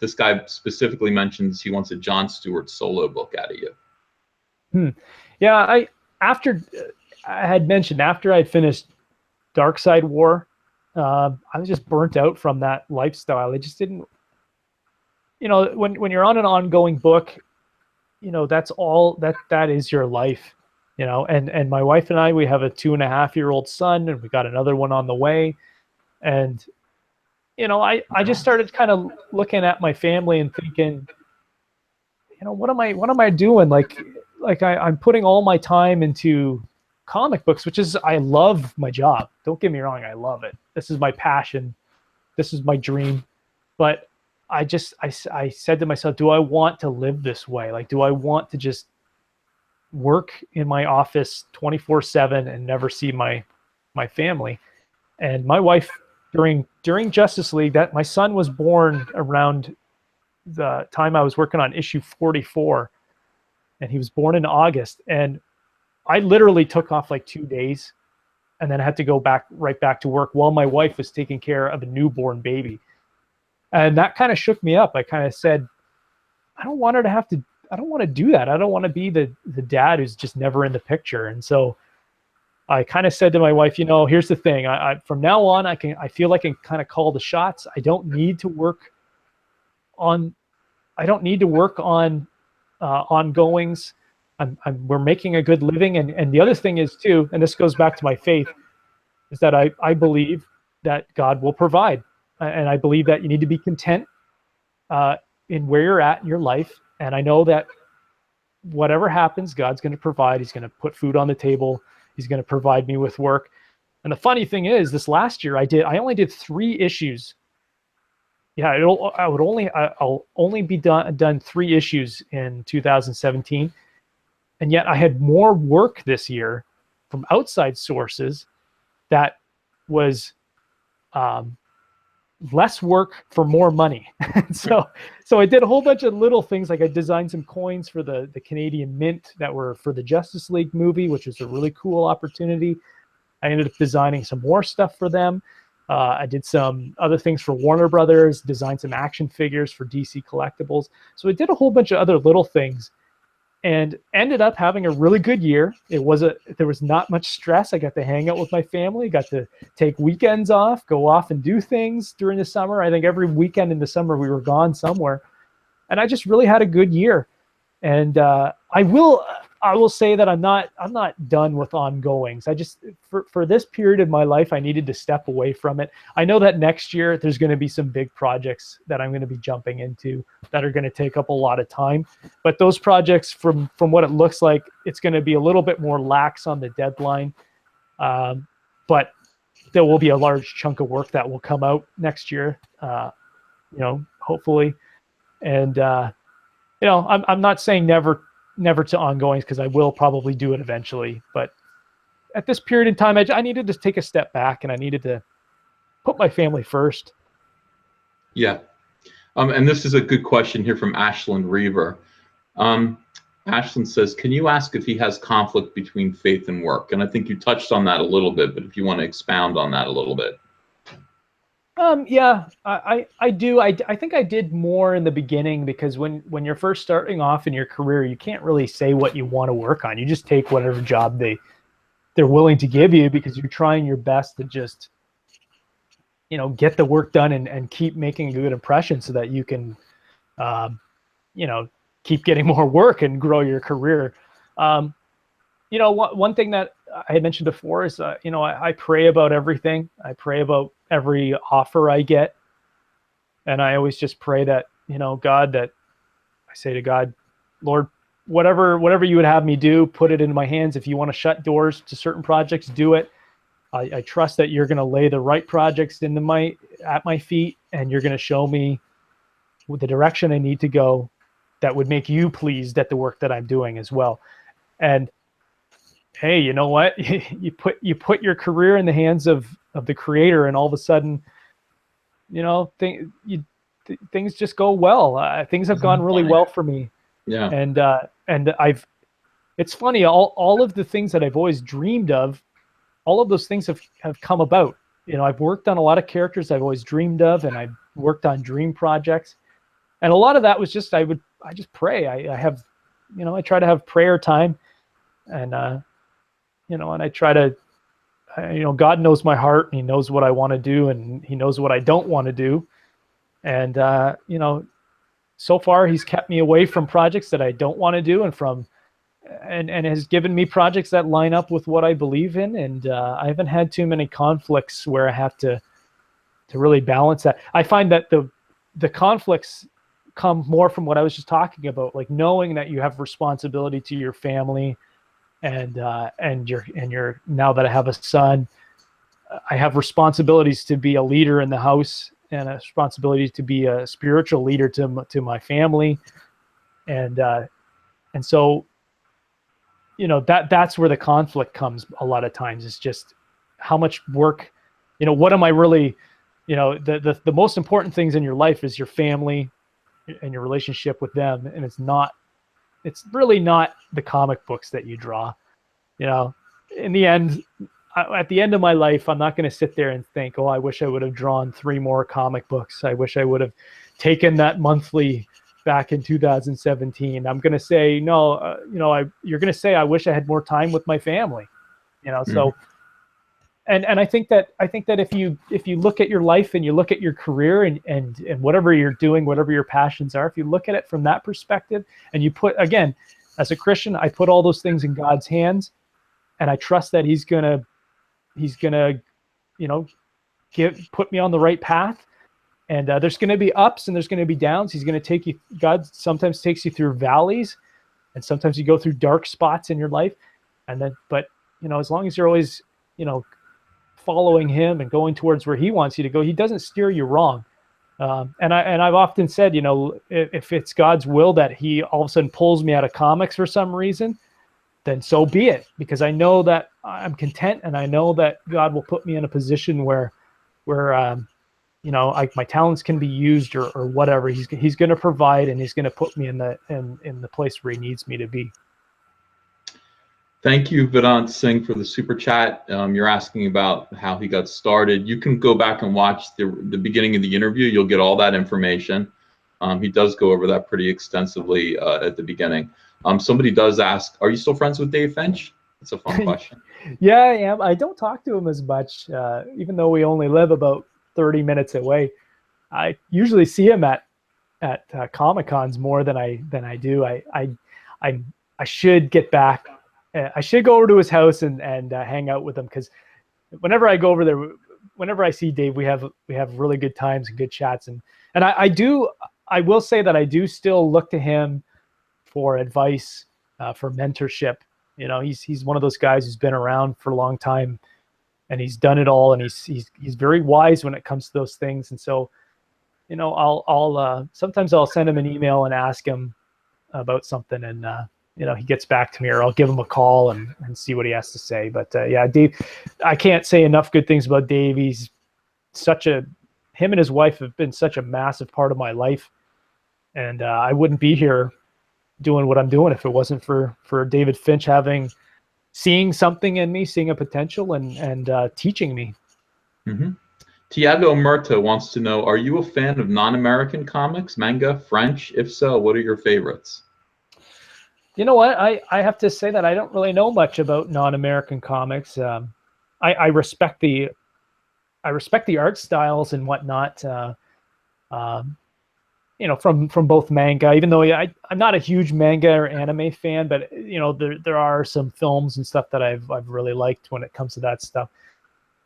This guy specifically mentions he wants a John Stewart solo book out of you. Yeah, I had mentioned after I finished Darkseid War, I was just burnt out from that lifestyle. I just didn't. When you're on an ongoing book, that's all that is your life, and my wife and we have a 2.5-year-old son, and we got another one on the way. And, I just started kind of looking at my family and thinking, what am I doing? Like I'm putting all my time into comic books, which is, I love my job. Don't get me wrong. I love it. This is my passion. This is my dream. But I said to myself, do I want to live this way? Like, do I want to just work in my office 24/7 and never see my family? And my wife, during Justice League, that my son was born around the time I was working on issue 44, and he was born in August. And I literally took off like 2 days and then I had to go right back to work while my wife was taking care of a newborn baby. And that kind of shook me up. I kind of said, I don't want to do that. I don't want to be the dad who's just never in the picture. And so I kind of said to my wife, here's the thing. I from now on, I feel I can kind of call the shots. I don't need to work on ongoings. We're making a good living. And the other thing is too, and this goes back to my faith, is that I believe that God will provide. And I believe that you need to be content in where you're at in your life. And I know that whatever happens, God's going to provide. He's going to put food on the table. He's going to provide me with work. And the funny thing is, this last year I only did 3 issues. Yeah, I'll only be done 3 issues in 2017. And yet I had more work this year from outside sources that was less work for more money. so I did a whole bunch of little things. Like I designed some coins for the Canadian Mint that were for the Justice League movie, which was a really cool opportunity. I ended up designing some more stuff for them. I did some other things for Warner Brothers, designed some action figures for DC Collectibles. So I did a whole bunch of other little things and ended up having a really good year. There was not much stress. I got to hang out with my family, got to take weekends off, go off and do things during the summer. I think every weekend in the summer we were gone somewhere. And I just really had a good year. And I will say that I'm not done with ongoings. I just for this period of my life, I needed to step away from it. I know that next year there's going to be some big projects that I'm going to be jumping into that are going to take up a lot of time. But those projects, from what it looks like, it's going to be a little bit more lax on the deadline. But there will be a large chunk of work that will come out next year. Hopefully, and I'm not saying never to ongoings, because I will probably do it eventually. But at this period in time, I needed to take a step back, and I needed to put my family first. Yeah. And this is a good question here from Ashland Reaver. Ashland says, can you ask if he has conflict between faith and work? And I think you touched on that a little bit, but if you want to expound on that a little bit. Yeah, I do. I think I did more in the beginning, because when you're first starting off in your career, you can't really say what you want to work on. You just take whatever job they're willing to give you, because you're trying your best to just, get the work done and keep making a good impression, so that you can, keep getting more work and grow your career. One thing that I had mentioned before is, I pray about everything. I pray about every offer I get. And I always just pray that, God, that I say to God, Lord, whatever you would have me do, put it in my hands. If you want to shut doors to certain projects, do it. I trust that you're going to lay the right projects at my feet, and you're going to show me the direction I need to go that would make you pleased at the work that I'm doing as well. And hey, you know what? you put your career in the hands of the creator, and all of a sudden, things just go well. Things have gone really well for me. Yeah. And it's funny, all of the things that I've always dreamed of, all of those things have come about. I've worked on a lot of characters I've always dreamed of, and I've worked on dream projects. And a lot of that was just, I just pray. I try to have prayer time, and and I try to, God knows my heart, and he knows what I want to do, and he knows what I don't want to do. And, so far he's kept me away from projects that I don't want to do, and has given me projects that line up with what I believe in. And I haven't had too many conflicts where I have to really balance that. I find that the conflicts come more from what I was just talking about, like knowing that you have responsibility to your family, and you're now that I have a son, I have responsibilities to be a leader in the house, and a responsibility to be a spiritual leader to my family. And so, that's where the conflict comes a lot of times. It's just how much work, what am I really, the most important things in your life is your family and your relationship with them. And it's really not the comic books that you draw. In the end, at the end of my life, I'm not going to sit there and think, oh, I wish I would have drawn 3 more comic books. I wish I would have taken that monthly back in 2017. I'm going to say, no, you're going to say, I wish I had more time with my family, so, and I think that if you look at your life, and you look at your career, and whatever you're doing, whatever your passions are, if you look at it from that perspective, and you put, again, as a Christian, I put all those things in God's hands, and I trust that he's gonna put me on the right path. And there's going to be ups, and there's going to be downs. He's going to take you. God sometimes takes you through valleys, and sometimes you go through dark spots in your life. But as long as you're always, following him and going towards where he wants you to go, he doesn't steer you wrong. And I've often said, if it's God's will that he all of a sudden pulls me out of comics for some reason, then so be it, because I know that I'm content, and I know that God will put me in a position where my talents can be used, or whatever. He's going to provide, and he's going to put me in the place where he needs me to be. Thank you, Vedant Singh, for the super chat. You're asking about how he got started. You can go back and watch the beginning of the interview. You'll get all that information. He does go over that pretty extensively at the beginning. Somebody does ask, are you still friends with Dave Finch? That's a fun question. Yeah, I am. I don't talk to him as much, even though we only live about 30 minutes away. I usually see him at Comic Cons more than I do. I should get back. I should go over to his house and hang out with him, because whenever I go over there, whenever I see Dave, we have really good times and good chats. And I will say that I do still look to him for advice, for mentorship. You know, he's one of those guys who's been around for a long time, and he's done it all, and he's very wise when it comes to those things. And so, you know, I'll sometimes I'll send him an email and ask him about something, and you know, he gets back to me, or I'll give him a call and see what he has to say. But yeah, Dave, I can't say enough good things about Dave. He's him and his wife have been such a massive part of my life, and I wouldn't be here doing what I'm doing if it wasn't for David Finch seeing something in me, seeing a potential, and teaching me. Mm-hmm. Tiago Murta wants to know, are you a fan of non-American comics, manga, French? If so, what are your favorites? You know what? I have to say that I don't really know much about non-American comics. I respect the art styles and whatnot. You know, from both manga, even though I'm not a huge manga or anime fan, but you know, there are some films and stuff that I've really liked when it comes to that stuff.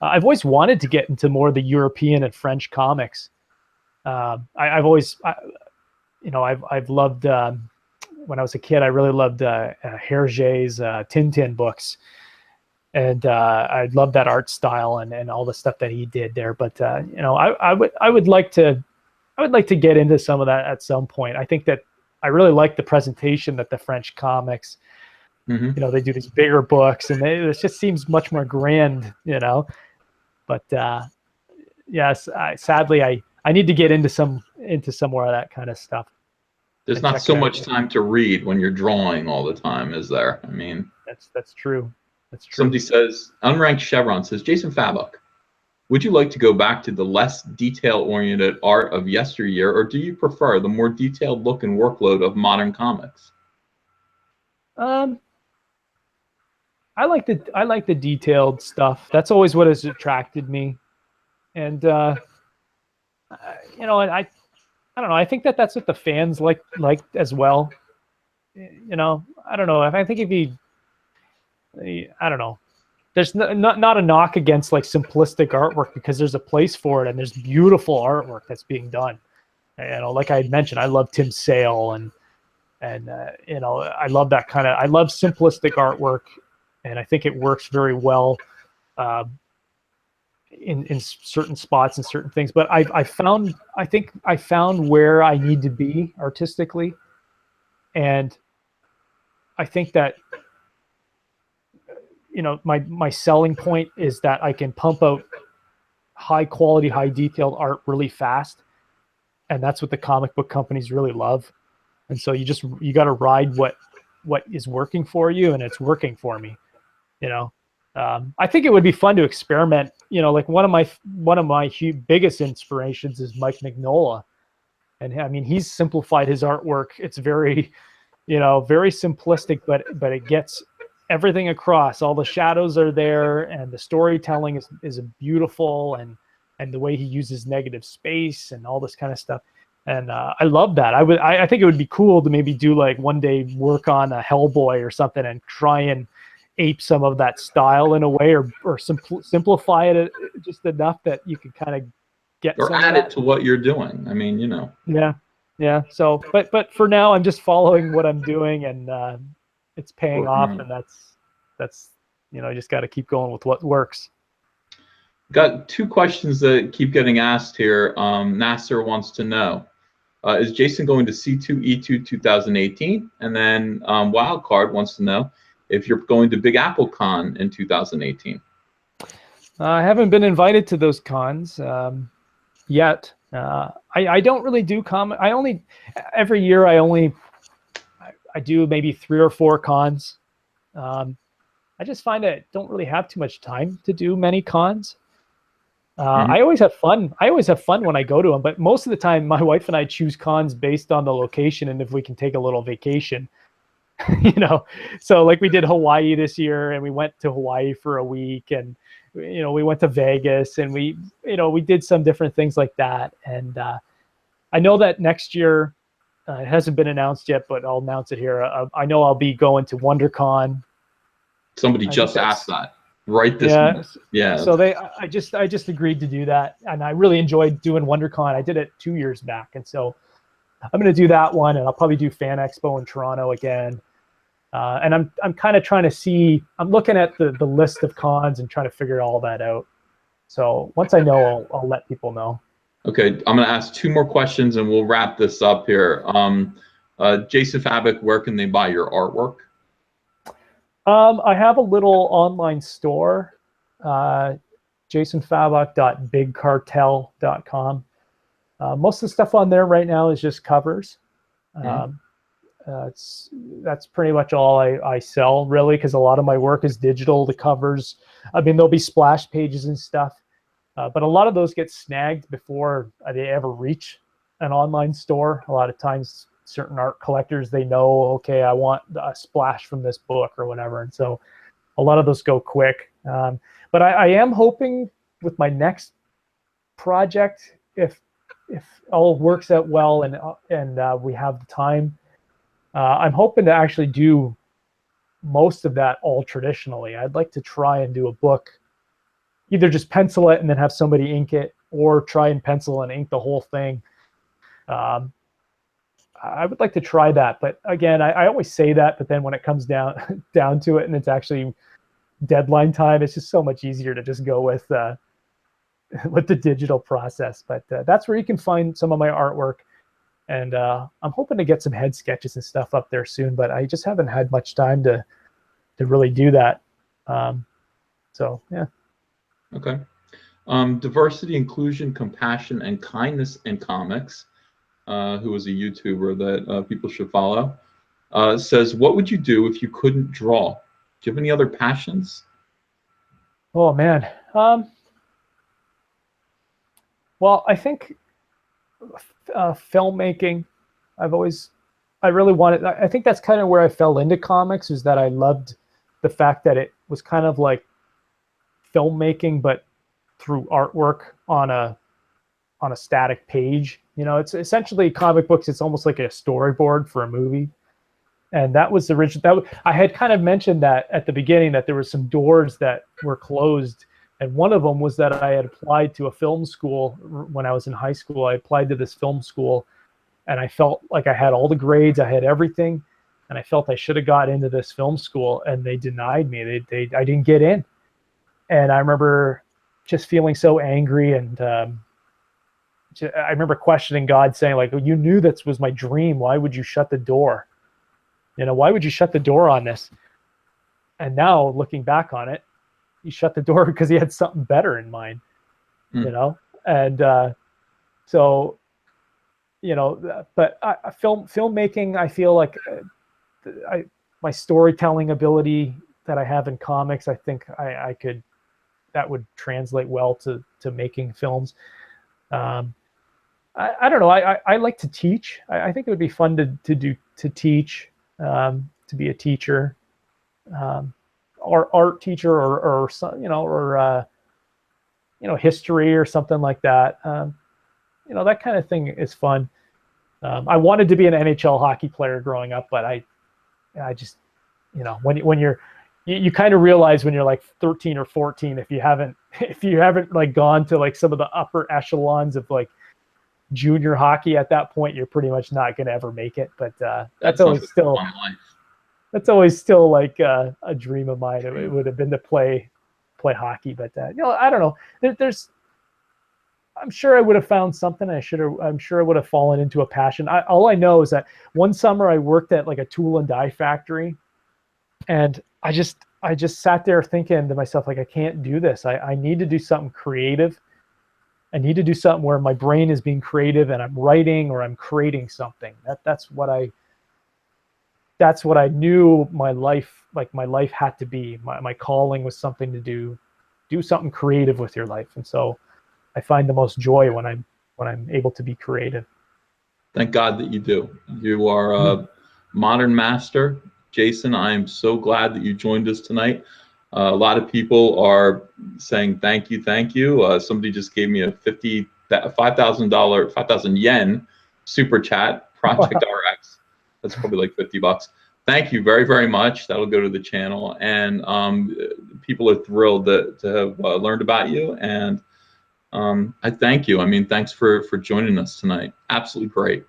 I've always wanted to get into more of the European and French comics. I've always, you know, I've loved, when I was a kid, I really loved Hergé's Tintin books, and I loved that art style and all the stuff that he did there. But you know, I would like to get into some of that at some point. I think that I really like the presentation that the French comics, mm-hmm. you know, they do these bigger books, and it just seems much more grand, you know. But yes, sadly, I need to get into some more of that kind of stuff. There's not so much time to read when you're drawing all the time, is there? I mean, that's true. That's true. Somebody says, Unranked Chevron says, Jason Fabok, would you like to go back to the less detail-oriented art of yesteryear, or do you prefer the more detailed look and workload of modern comics? I like the detailed stuff. That's always what has attracted me, and you know, I don't know. I think that's what the fans like as well. You know, I don't know. I think I don't know. There's not a knock against like simplistic artwork, because there's a place for it, and there's beautiful artwork that's being done. You know, like I had mentioned, I love Tim Sale, and you know, I love that kind of. I love simplistic artwork, and I think it works very well in certain spots and certain things. But I think I found where I need to be artistically, and I think that, you know, my selling point is that I can pump out high quality, high detailed art really fast, and that's what the comic book companies really love. And so you got to ride what is working for you, and it's working for me. You know, I think it would be fun to experiment. You know, like one of my biggest inspirations is Mike Mignola, and I mean, he's simplified his artwork. It's very, you know, very simplistic, but it gets everything across. All the shadows are there, and the storytelling is beautiful, and the way he uses negative space and all this kind of stuff. And I love that. I think it would be cool to maybe do like one day work on a Hellboy or something and try and ape some of that style in a way, or simplify it just enough that you can kind of get or add it to what you're doing. I mean, you know. Yeah. So, but for now, I'm just following what I'm doing, and it's paying off, and that's you know, you just got to keep going with what works. Got two questions that keep getting asked here. Nasser wants to know, is Jason going to C2E2 2018? And then Wildcard wants to know if you're going to Big Apple Con in 2018. I haven't been invited to those cons yet. I don't really do comic. Every year I do maybe 3 or 4 cons. I just find I don't really have too much time to do many cons. Mhm. I always have fun. I always have fun when I go to them, but most of the time, my wife and I choose cons based on the location and if we can take a little vacation. You know, so like we did Hawaii this year, and we went to Hawaii for a week, and you know, we went to Vegas, and we did some different things like that. And I know that next year, it hasn't been announced yet, but I'll announce it here. I know I'll be going to WonderCon. Somebody I think just asked that right this yeah. minute. Yeah. So I just agreed to do that, and I really enjoyed doing WonderCon. I did it 2 years back, and so I'm going to do that one, and I'll probably do Fan Expo in Toronto again. And I'm kind of trying to see. I'm looking at the list of cons and trying to figure all that out. So once I know, I'll let people know. Okay, I'm going to ask 2 more questions and we'll wrap this up here. Jason Fabok, where can they buy your artwork? I have a little online store, jasonfabok.bigcartel.com. Most of the stuff on there right now is just covers. That's pretty much all I sell, really, because a lot of my work is digital. The covers, I mean, there'll be splash pages and stuff, but a lot of those get snagged before they ever reach an online store. A lot of times, certain art collectors, they know, okay, I want a splash from this book or whatever, and so a lot of those go quick. But I am hoping with my next project, if all works out well and we have the time, I'm hoping to actually do most of that all traditionally. I'd like to try and do a book, either just pencil it and then have somebody ink it, or try and pencil and ink the whole thing. I would like to try that, but again, I always say that, but then when it comes down to it and it's actually deadline time, it's just so much easier to just go with the digital process. But that's where you can find some of my artwork. And I'm hoping to get some head sketches and stuff up there soon, but I just haven't had much time to really do that. So, yeah. Okay. Diversity, inclusion, compassion, and kindness in comics, who is a YouTuber that people should follow, says, what would you do if you couldn't draw? Do you have any other passions? Oh, man. Well, I think filmmaking. I really wanted. I think that's kind of where I fell into comics, is that I loved the fact that it was kind of like filmmaking, but through artwork on a static page. You know, it's essentially comic books. It's almost like a storyboard for a movie. And that was the original. I had kind of mentioned that at the beginning, that there were some doors that were closed. And one of them was that I had applied to a film school when I was in high school. I applied to this film school, and I felt like I had all the grades, I had everything, and I felt I should have got into this film school, and they denied me. I didn't get in. And I remember just feeling so angry, and I remember questioning God, saying, like, you knew this was my dream. Why would you shut the door? You know, why would you shut the door on this? And now, looking back on it, he shut the door because he had something better in mind, you know? And so, you know, but filmmaking, I feel like my storytelling ability that I have in comics, I think I could, that would translate well to making films. I don't know. I like to teach. I think it would be fun to teach, to be a teacher. Or art teacher, or you know, or you know, history or something like that. You know, that kind of thing is fun. I wanted to be an NHL hockey player growing up, but I just, you know, when you kind of realize when you're like 13 or 14, if you haven't like gone to like some of the upper echelons of like junior hockey at that point, you're pretty much not going to ever make it. But that's always still. That's always still like a dream of mine. It would have been to play hockey, but you know, I don't know. I'm sure I would have found something. I'm sure I would have fallen into a passion. All I know is that one summer I worked at like a tool and die factory, and I just sat there thinking to myself, like, I can't do this. I need to do something creative. I need to do something where my brain is being creative and I'm writing or I'm creating something. That's that's what I knew my life, like my life had to be. My calling was something to do something creative with your life. And so I find the most joy when I'm able to be creative. Thank God that you do. You are a modern master. Jason, I am so glad that you joined us tonight. A lot of people are saying thank you, thank you. Somebody just gave me a $5,000 yen super chat, Project RX. That's probably like $50. Thank you very, very much. That'll go to the channel. And people are thrilled to have learned about you. And I thank you. I mean, thanks for joining us tonight. Absolutely great.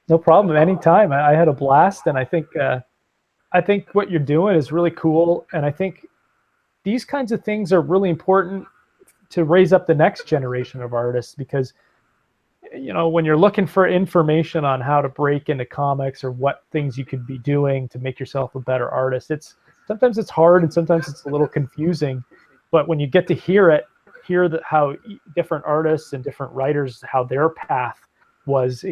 No problem. Anytime. I had a blast, and I think what you're doing is really cool. And I think these kinds of things are really important to raise up the next generation of artists, because, you know, when you're looking for information on how to break into comics or what things you could be doing to make yourself a better artist, sometimes it's hard and sometimes it's a little confusing. But when you get to hear how different artists and different writers, how their path was,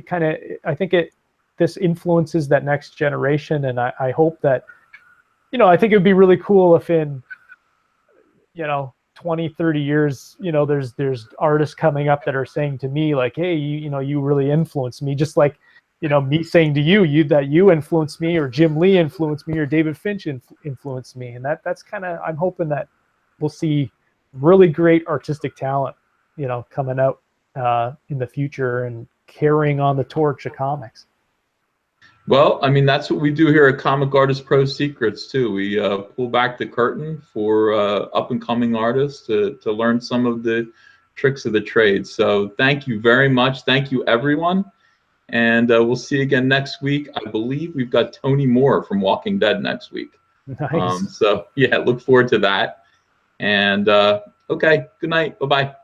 this influences that next generation. And I hope that, you know, I think it would be really cool if in, you know, 20, 30 years, you know, there's artists coming up that are saying to me like, hey, you really influenced me, just like, you know, me saying to you that you influenced me, or Jim Lee influenced me, or David Finch influenced me. And that's kind of, I'm hoping that we'll see really great artistic talent, you know, coming out in the future and carrying on the torch of comics. Well, I mean, that's what we do here at Comic Artist Pro Secrets too. We pull back the curtain for up-and-coming artists to learn some of the tricks of the trade. So thank you very much. Thank you, everyone. And we'll see you again next week. I believe we've got Tony Moore from Walking Dead next week. Nice. So yeah, look forward to that. And okay, good night. Bye-bye.